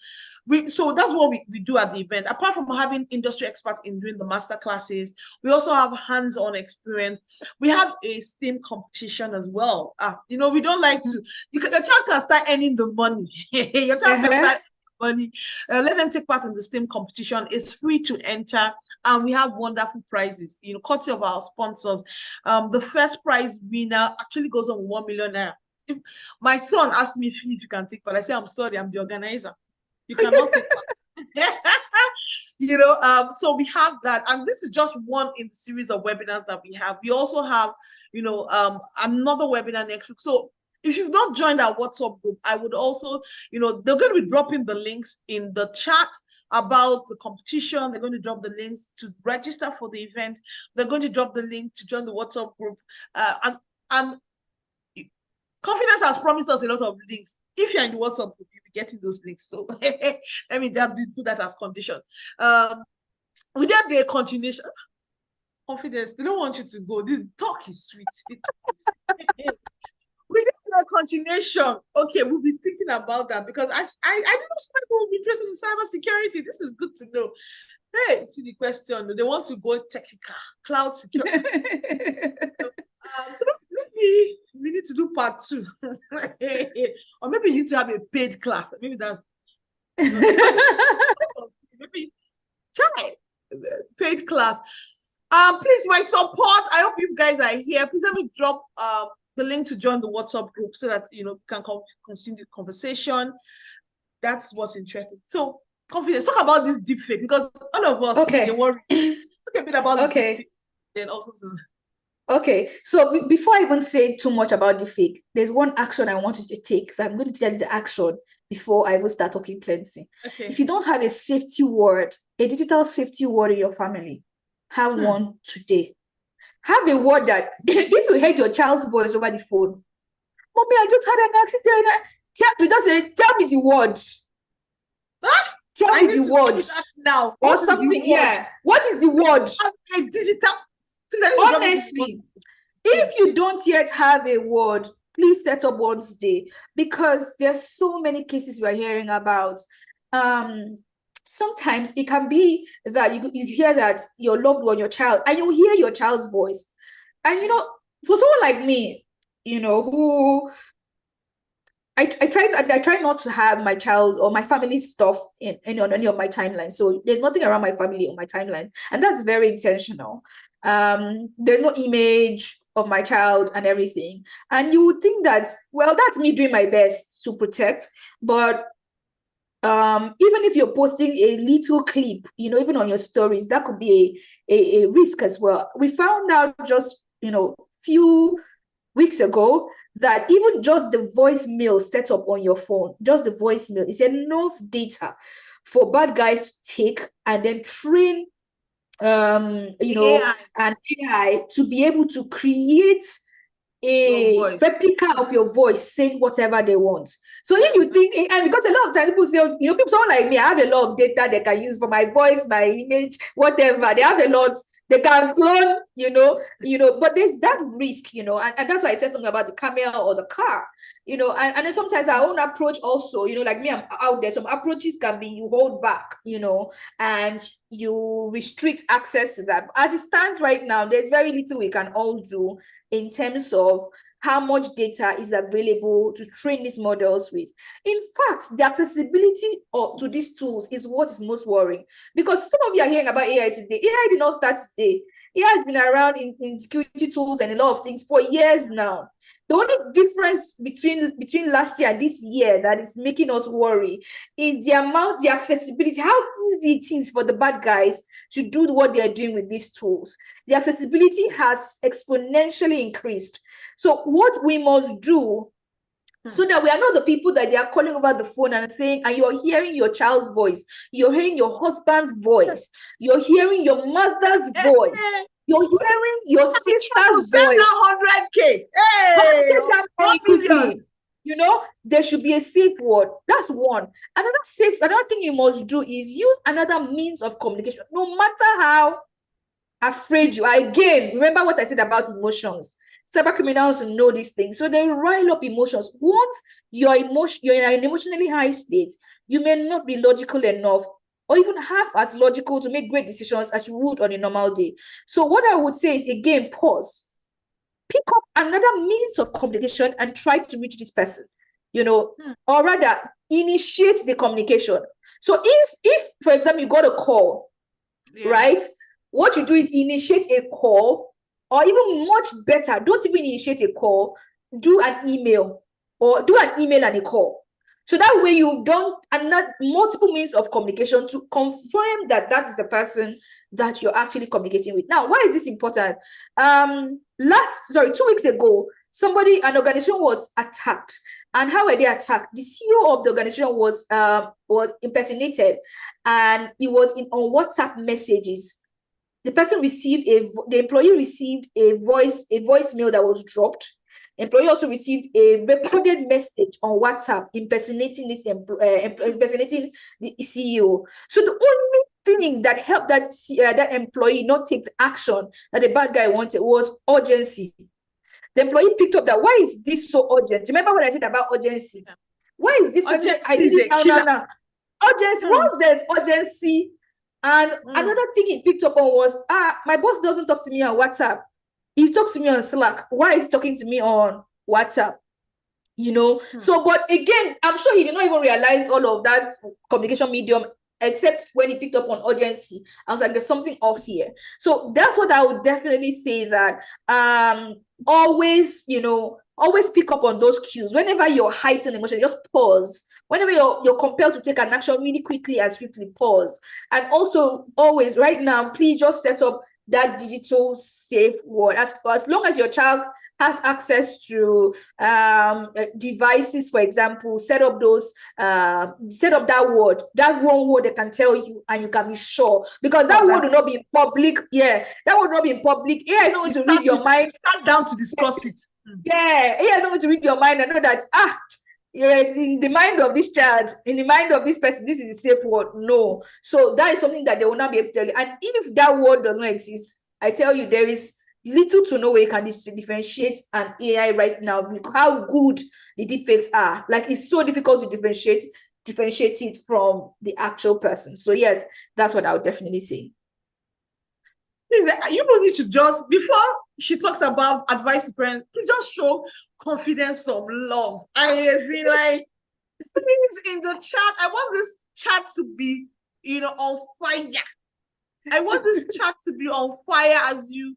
So that's what we do at the event. Apart from having industry experts in doing the master classes, we also have hands-on experience. We have a STEAM competition as well. We don't like to. Your child can start earning the money. Your child can start money. Let them take part in the STEAM competition. It's free to enter, and we have wonderful prizes. Courtesy of our sponsors. The first prize winner actually goes on 1 million naira. If my son asked me if you can take part, I say, I'm sorry, I'm the organizer. You cannot take part. So we have that. And this is just one in the series of webinars that we have. We also have, another webinar next week. So if you've not joined our WhatsApp group, I would also, they're going to be dropping the links in the chat about the competition. They're going to drop the links to register for the event. They're going to drop the link to join the WhatsApp group. And Confidence has promised us a lot of links. If you're in the WhatsApp group, you'll be getting those links. So let me put that as condition. Would there be a continuation? Confidence, they don't want you to go. This talk is sweet. We don't have a continuation. Okay, we'll be thinking about that because I don't know some people will be interested in cybersecurity. This is good to know. Hey, see the question. They want to go technical, cloud security. So maybe we need to do part 2. Or maybe you need to have a paid class. Maybe that's maybe try paid class. Please, my support. I hope you guys are here. Please let me drop the link to join the WhatsApp group so that you can continue the conversation. That's what's interesting. So, confidence. Talk about this deep fake because all of us they worry. Talk a bit about the deep fake, then also. Okay, so before I even say too much about the fake, there's one action I want you to take. So I'm going to tell you the action before I will start talking plenty. Okay. If you don't have a safety word, a digital safety word in your family, have one today. Have a word that if you heard your child's voice over the phone, Mommy, I just had an accident. You just say, tell me the word. Huh? Tell me the word now. Or something. Yeah. What is the word? A digital. Honestly, if you don't yet have a word, please set up one today, because there's so many cases we're hearing about. Sometimes it can be that you hear that your loved one, your child, and you hear your child's voice. And for someone like me, who I try not to have my child or my family stuff in on any of my timelines. So there's nothing around my family on my timelines, and that's very intentional. There's no image of my child and everything, and you would think that, well, that's me doing my best to protect. But even if you're posting a little clip, even on your stories, that could be a risk as well. We found out just few weeks ago that even just the voicemail set up on your phone, just the voicemail, is enough data for bad guys to take and then train an AI to be able to create a replica of your voice saying whatever they want. So if you think, and because a lot of times people say, people, someone like me, I have a lot of data they can use for my voice, my image, whatever. They have a lot, they can clone, but there's that risk, and that's why I said something about the camera or the car, and then sometimes our own approach also, like me, I'm out there. Some approaches can be you hold back, and you restrict access to that. As it stands right now, there's very little we can all do in terms of how much data is available to train these models with. In fact, the accessibility to these tools is what is most worrying, because some of you are hearing about AI today. AI did not start today. AI has been around in security tools and a lot of things for years now. The only difference between last year and this year that is making us worry is the accessibility, how easy it is for the bad guys to do what they're doing with these tools. The accessibility has exponentially increased. So what we must do, so that we are not the people that they are calling over the phone and saying, and you're hearing your child's voice, you're hearing your husband's voice, you're hearing your mother's voice, you're hearing your sister's voice. 100K. Hey, there should be a safe word. That's one. Another thing you must do is use another means of communication, no matter how afraid you are. Again, remember what I said about emotions. Cyber criminals know these things, so they rile up emotions. Once you're in an emotionally high state, you may not be logical enough, or even half as logical to make great decisions as you would on a normal day. So what I would say is, again, pause, pick up another means of communication and try to reach this person, or rather initiate the communication. So if for example you got a call, right, what you do is initiate a call. Or even much better, don't even initiate a call, do an email, or do an email and a call. So that way you've done multiple means of communication to confirm that that is the person that you're actually communicating with. Now, why is this important? 2 weeks ago, an organization was attacked. And how were they attacked? The CEO of the organization was impersonated, and it was on WhatsApp messages. The employee received a voicemail that was dropped. The employee also received a recorded message on WhatsApp impersonating impersonating the CEO. So the only thing that helped that employee not take the action that the bad guy wanted was urgency. The employee picked up that, why is this so urgent? Remember what I said about urgency? Why is this urgency? Urgency. Once there's urgency. And another thing he picked up on was, my boss doesn't talk to me on WhatsApp. He talks to me on Slack. Why is he talking to me on WhatsApp? So, but again, I'm sure he did not even realize all of that communication medium, except when he picked up on urgency. I was like, there's something off here. So that's what I would definitely say, that always, always pick up on those cues. Whenever you're heightened emotion, just pause. Whenever you're compelled to take an action really quickly and swiftly, pause. And also, always, right now, please just set up that digital safe word. As long as your child has access to devices, for example, set up that word, that one word they can tell you, and you can be sure, because that word will not be in public. Yeah, that would not be in public. AI is not going to read your mind. Start down to discuss it. Yeah, AI is not going to read your mind and know that yeah, in the mind of this child, in the mind of this person, this is a safe word. No. So that is something that they will not be able to tell you. And if that word does not exist, I tell you, there is little to no way you can differentiate an AI right now. How good the deepfakes are. Like, it's so difficult to differentiate it from the actual person. So yes, that's what I would definitely say. You don't need to just, before she talks about advice to parents, please just show confidence, some love. I mean, like, please, in the chat, I want this chat to be, on fire. I want this chat to be on fire as you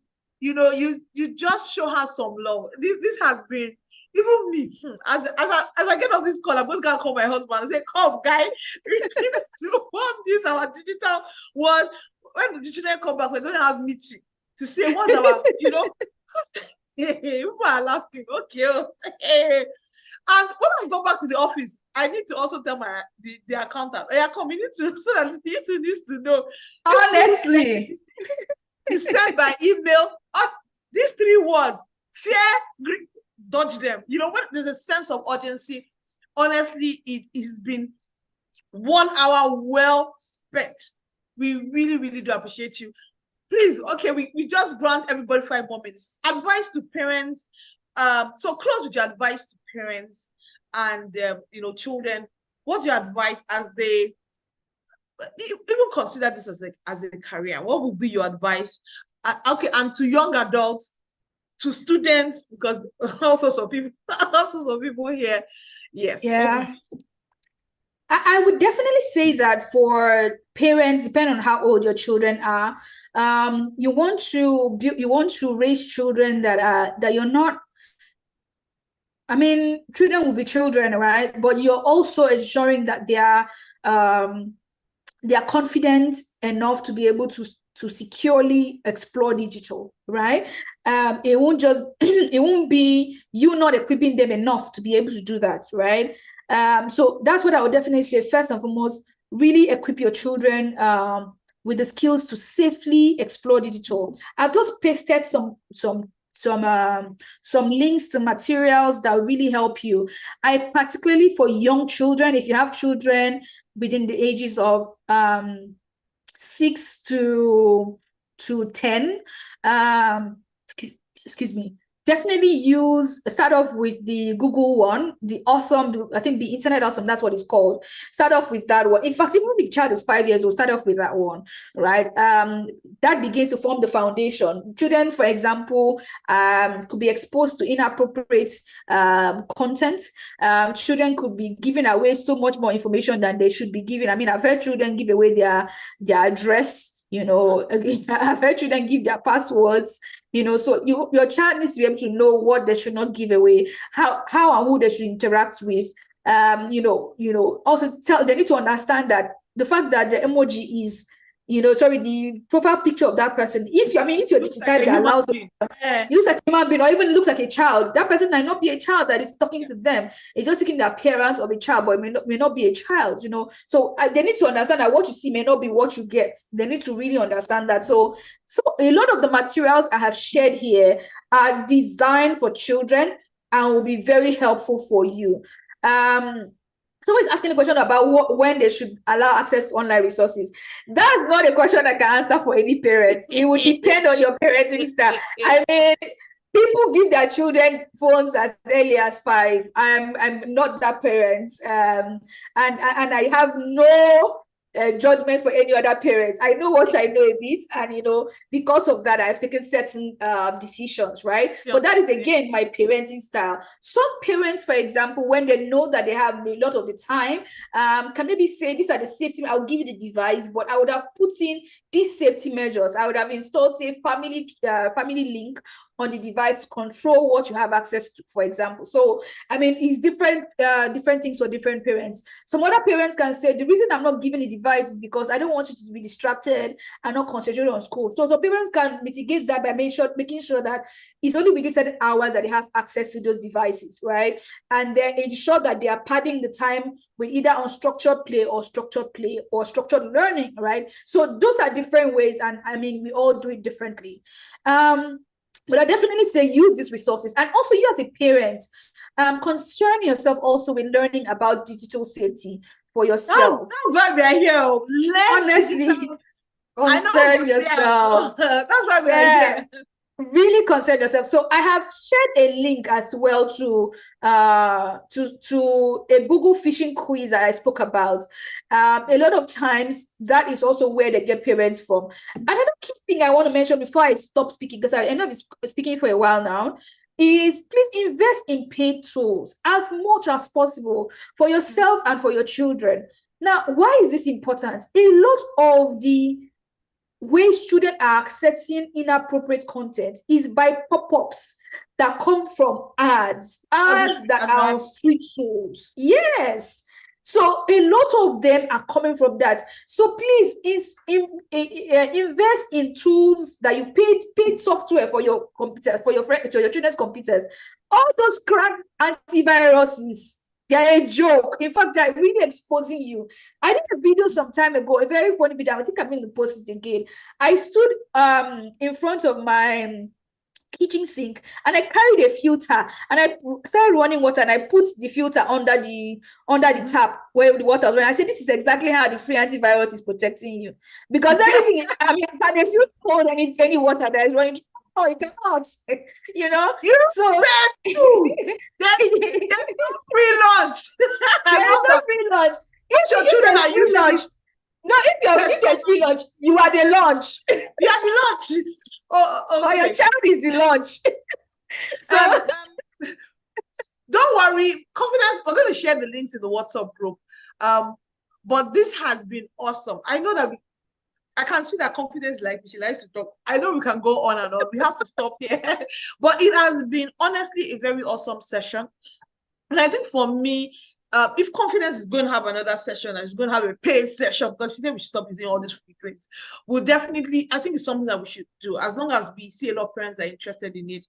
just show her some love. This has been, even me, as I get off this call, I'm just gonna call my husband and say, come, guy, we need to form this our digital world. When the children come back, we're going to have meeting to say what's our, people are laughing. Okay. And when I go back to the office, I need to also tell the accountant, yeah, come, you need to, so that he needs to know. Honestly. You send by email, these 3 words, fear, dodge them. When there's a sense of urgency, honestly, it has been 1 hour well spent. We really, really do appreciate you. Please, okay, we just grant everybody 5 more minutes. Advice to parents. So close with your advice to parents and children. What's your advice as they even consider this as a career? What would be your advice? Okay, and to young adults, to students, because also some people here. Yes. Yeah. I would definitely say that for parents, depending on how old your children are, you want to raise children that you're not. I mean, children will be children, right? But you're also ensuring that they are confident enough to be able to securely explore digital, right? It won't be you not equipping them enough to be able to do that, right? So that's what I would definitely say. First and foremost, really equip your children with the skills to safely explore digital. I've just pasted some links to materials that really help you. I particularly for young children, if you have children within the ages of 6 to 10, excuse me, definitely start off with the Google one, I think the Internet Awesome, that's what it's called. Start off with that one. In fact, even if the child is 5 years old, start off with that one, right? That begins to form the foundation. Children, for example, could be exposed to inappropriate content. Children could be giving away so much more information than they should be giving. I mean, I've heard children give away their address. I've heard children give their passwords, so your child needs to be able to know what they should not give away, how and who they should interact with. Also they need to understand that the fact that the emoji is, the profile picture of that person, if you're digitized, that allows it looks like a human being, or even looks like a child, that person might not be a child that is talking to them. It's just taking the appearance of a child, but it may not be a child, So they need to understand that what you see may not be what you get. They need to really understand that. So a lot of the materials I have shared here are designed for children and will be very helpful for you. So always asking a question about when they should allow access to online resources. That's not a question I can answer for any parents. It would depend on your parenting style. I mean, people give their children phones as early as 5. I'm not that parent, and I have no judgment for any other parents. I know what I know a bit, and because of that, I've taken certain decisions, right? Yeah. But that is again my parenting style. Some parents, for example, when they know that they have a lot of the time, can maybe say, these are the safety, I'll give you the device, but I would have put in these safety measures. I would have installed, say, family link on the device to control what you have access to, for example. So, I mean, it's different things for different parents. Some other parents can say, the reason I'm not giving the device is because I don't want you to be distracted and not concentrate on school. So parents can mitigate that by making sure that it's only within certain hours that they have access to those devices, right? And then ensure that they are padding the time with either unstructured play or structured learning, right? So those are different ways, and I mean, we all do it differently. But I definitely say use these resources. And also, you as a parent, concern yourself also with learning about digital safety for yourself. That's why we are here. Honestly, concern yourself. That's why we are here. Really concern yourself. So I have shared a link as well to a Google phishing quiz that I spoke about. A lot of times that is also where they get parents from. Another key thing I want to mention before I stop speaking, because I end up speaking for a while now, is please invest in paid tools as much as possible for yourself and for your children. Now, why is this important? A lot of the ways students are accessing inappropriate content is by pop-ups that come from ads that are free tools. Yes. So a lot of them are coming from that. So please invest in tools that you paid software for your computer, for your children's computers. All those cracked antiviruses, they're a joke. In fact, they're really exposing you. I did a video some time ago, a very funny video. I think I'm going to post it again. I stood in front of my kitchen sink and I carried a filter and I started running water and I put the filter under the tap where the water was running. I said, this is exactly how the free antivirus is protecting you, because everything I mean, can if you hold any water that is running, oh, it cannot, so there's no free lunch. There's no free lunch. If your children are using lunch, if there's free lunch, you are the lunch. You are the lunch. Or your child is the lunch. So don't worry, confidence. We're going to share the links in the WhatsApp group. But this has been awesome. I know that I can see that confidence, like she likes to talk. I know we can go on and on. We have to stop here. But it has been honestly a very awesome session. And I think for me, if confidence is going to have another session and it's going to have a paid session, because she said we should stop using all these free things, we'll definitely, I think it's something that we should do. As long as we see a lot of parents are interested in it,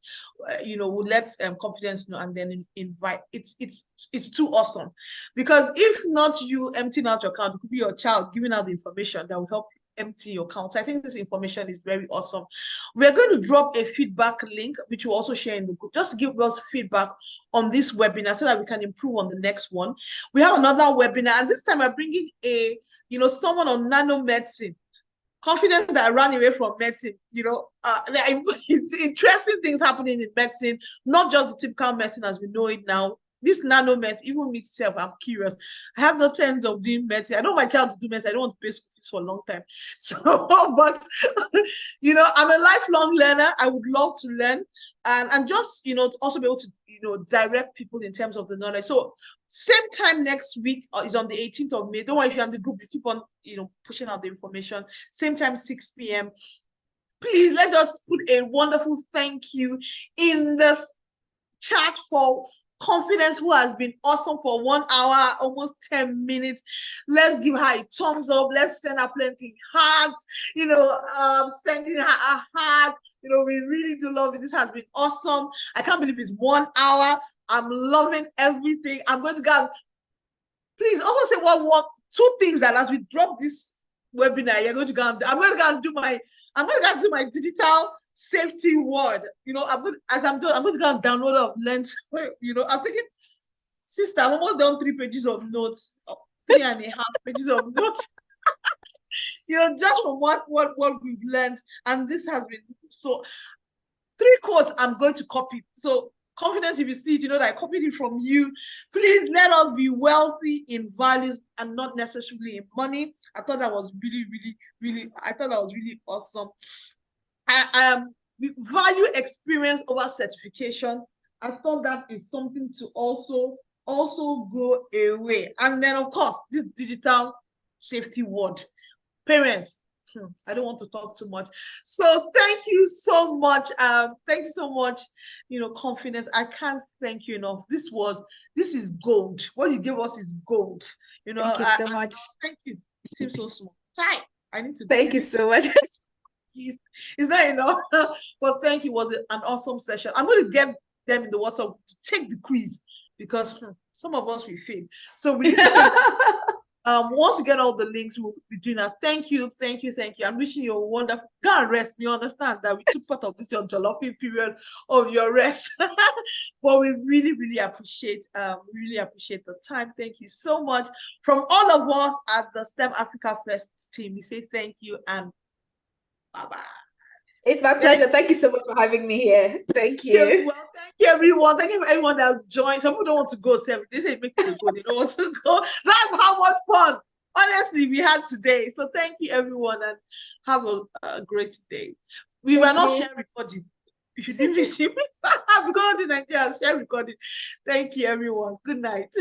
we'll let confidence know and then invite. It's too awesome. Because if not you emptying out your account, it could be your child giving out the information that will help empty your account. So I think this information is very awesome. We're going to drop a feedback link, which we'll also share in the group, just to give us feedback on this webinar so that we can improve on the next one. We have another webinar, and this time I'm bringing someone on nanomedicine. Confidence that ran away from medicine. It's interesting things happening in medicine, not just the typical medicine as we know it now. This nanomeds, even myself, I'm curious. I have no chance of doing medicine. I don't want my child to do medicine. I don't want to pay school fees for a long time. So, but, I'm a lifelong learner. I would love to learn and just, to also be able to, direct people in terms of the knowledge. So, same time next week is on the 18th of May. Don't worry if you're in the group. We keep on, pushing out the information. Same time, 6 p.m. Please let us put a wonderful thank you in the chat for Confidence, who has been awesome for 1 hour, almost 10 minutes. Let's give her a thumbs up. Let's send her plenty hearts, sending her a heart. We really do love it. This has been awesome. I can't believe it's 1 hour. I'm loving everything. I'm going to go. Please also say two things that as we drop this webinar, you're going to go. I'm going to go and do my digital safety word. I'm going to go and download of length. I'm thinking, sister, I'm almost done 3 pages of notes, 3.5 pages of notes. Just from what we've learned, and this has been so. 3 quotes I'm going to copy. So Confidence, if you see it, that I copied it from you. Please let us be wealthy in values and not necessarily in money. I thought that was really, really, really, I thought that was really awesome. We value experience over certification. I thought that is something to also go away. And then, of course, this digital safety word. Parents, I don't want to talk too much. So thank you so much. Thank you so much. Confidence. I can't thank you enough. This is gold. What you gave us is gold. Thank you so much. Thank you. It seems so small. Hi. I need to thank you so much. It's not enough. But thank you. It was an awesome session. I'm going to get them in the WhatsApp to take the quiz because some of us will fail. So we need to take once we get all the links, we'll be doing that. Thank you. I'm wishing you a wonderful go and rest. You understand that we took part of this your jollofi period of your rest. But we really, really appreciate the time. Thank you so much. From all of us at the STEM Africa Fest team, we say thank you and bye-bye. It's my pleasure. Thank you so much for having me here. Thank you. Yes, well, thank you, everyone. Thank you for everyone that's joined. Some people don't want to go. They say make them go. They don't want to go. That's how much fun, honestly, we had today. So thank you, everyone, and have a great day. We were not share recording. If you didn't receive it, because the Nigerians share recording. Thank you, everyone. Good night.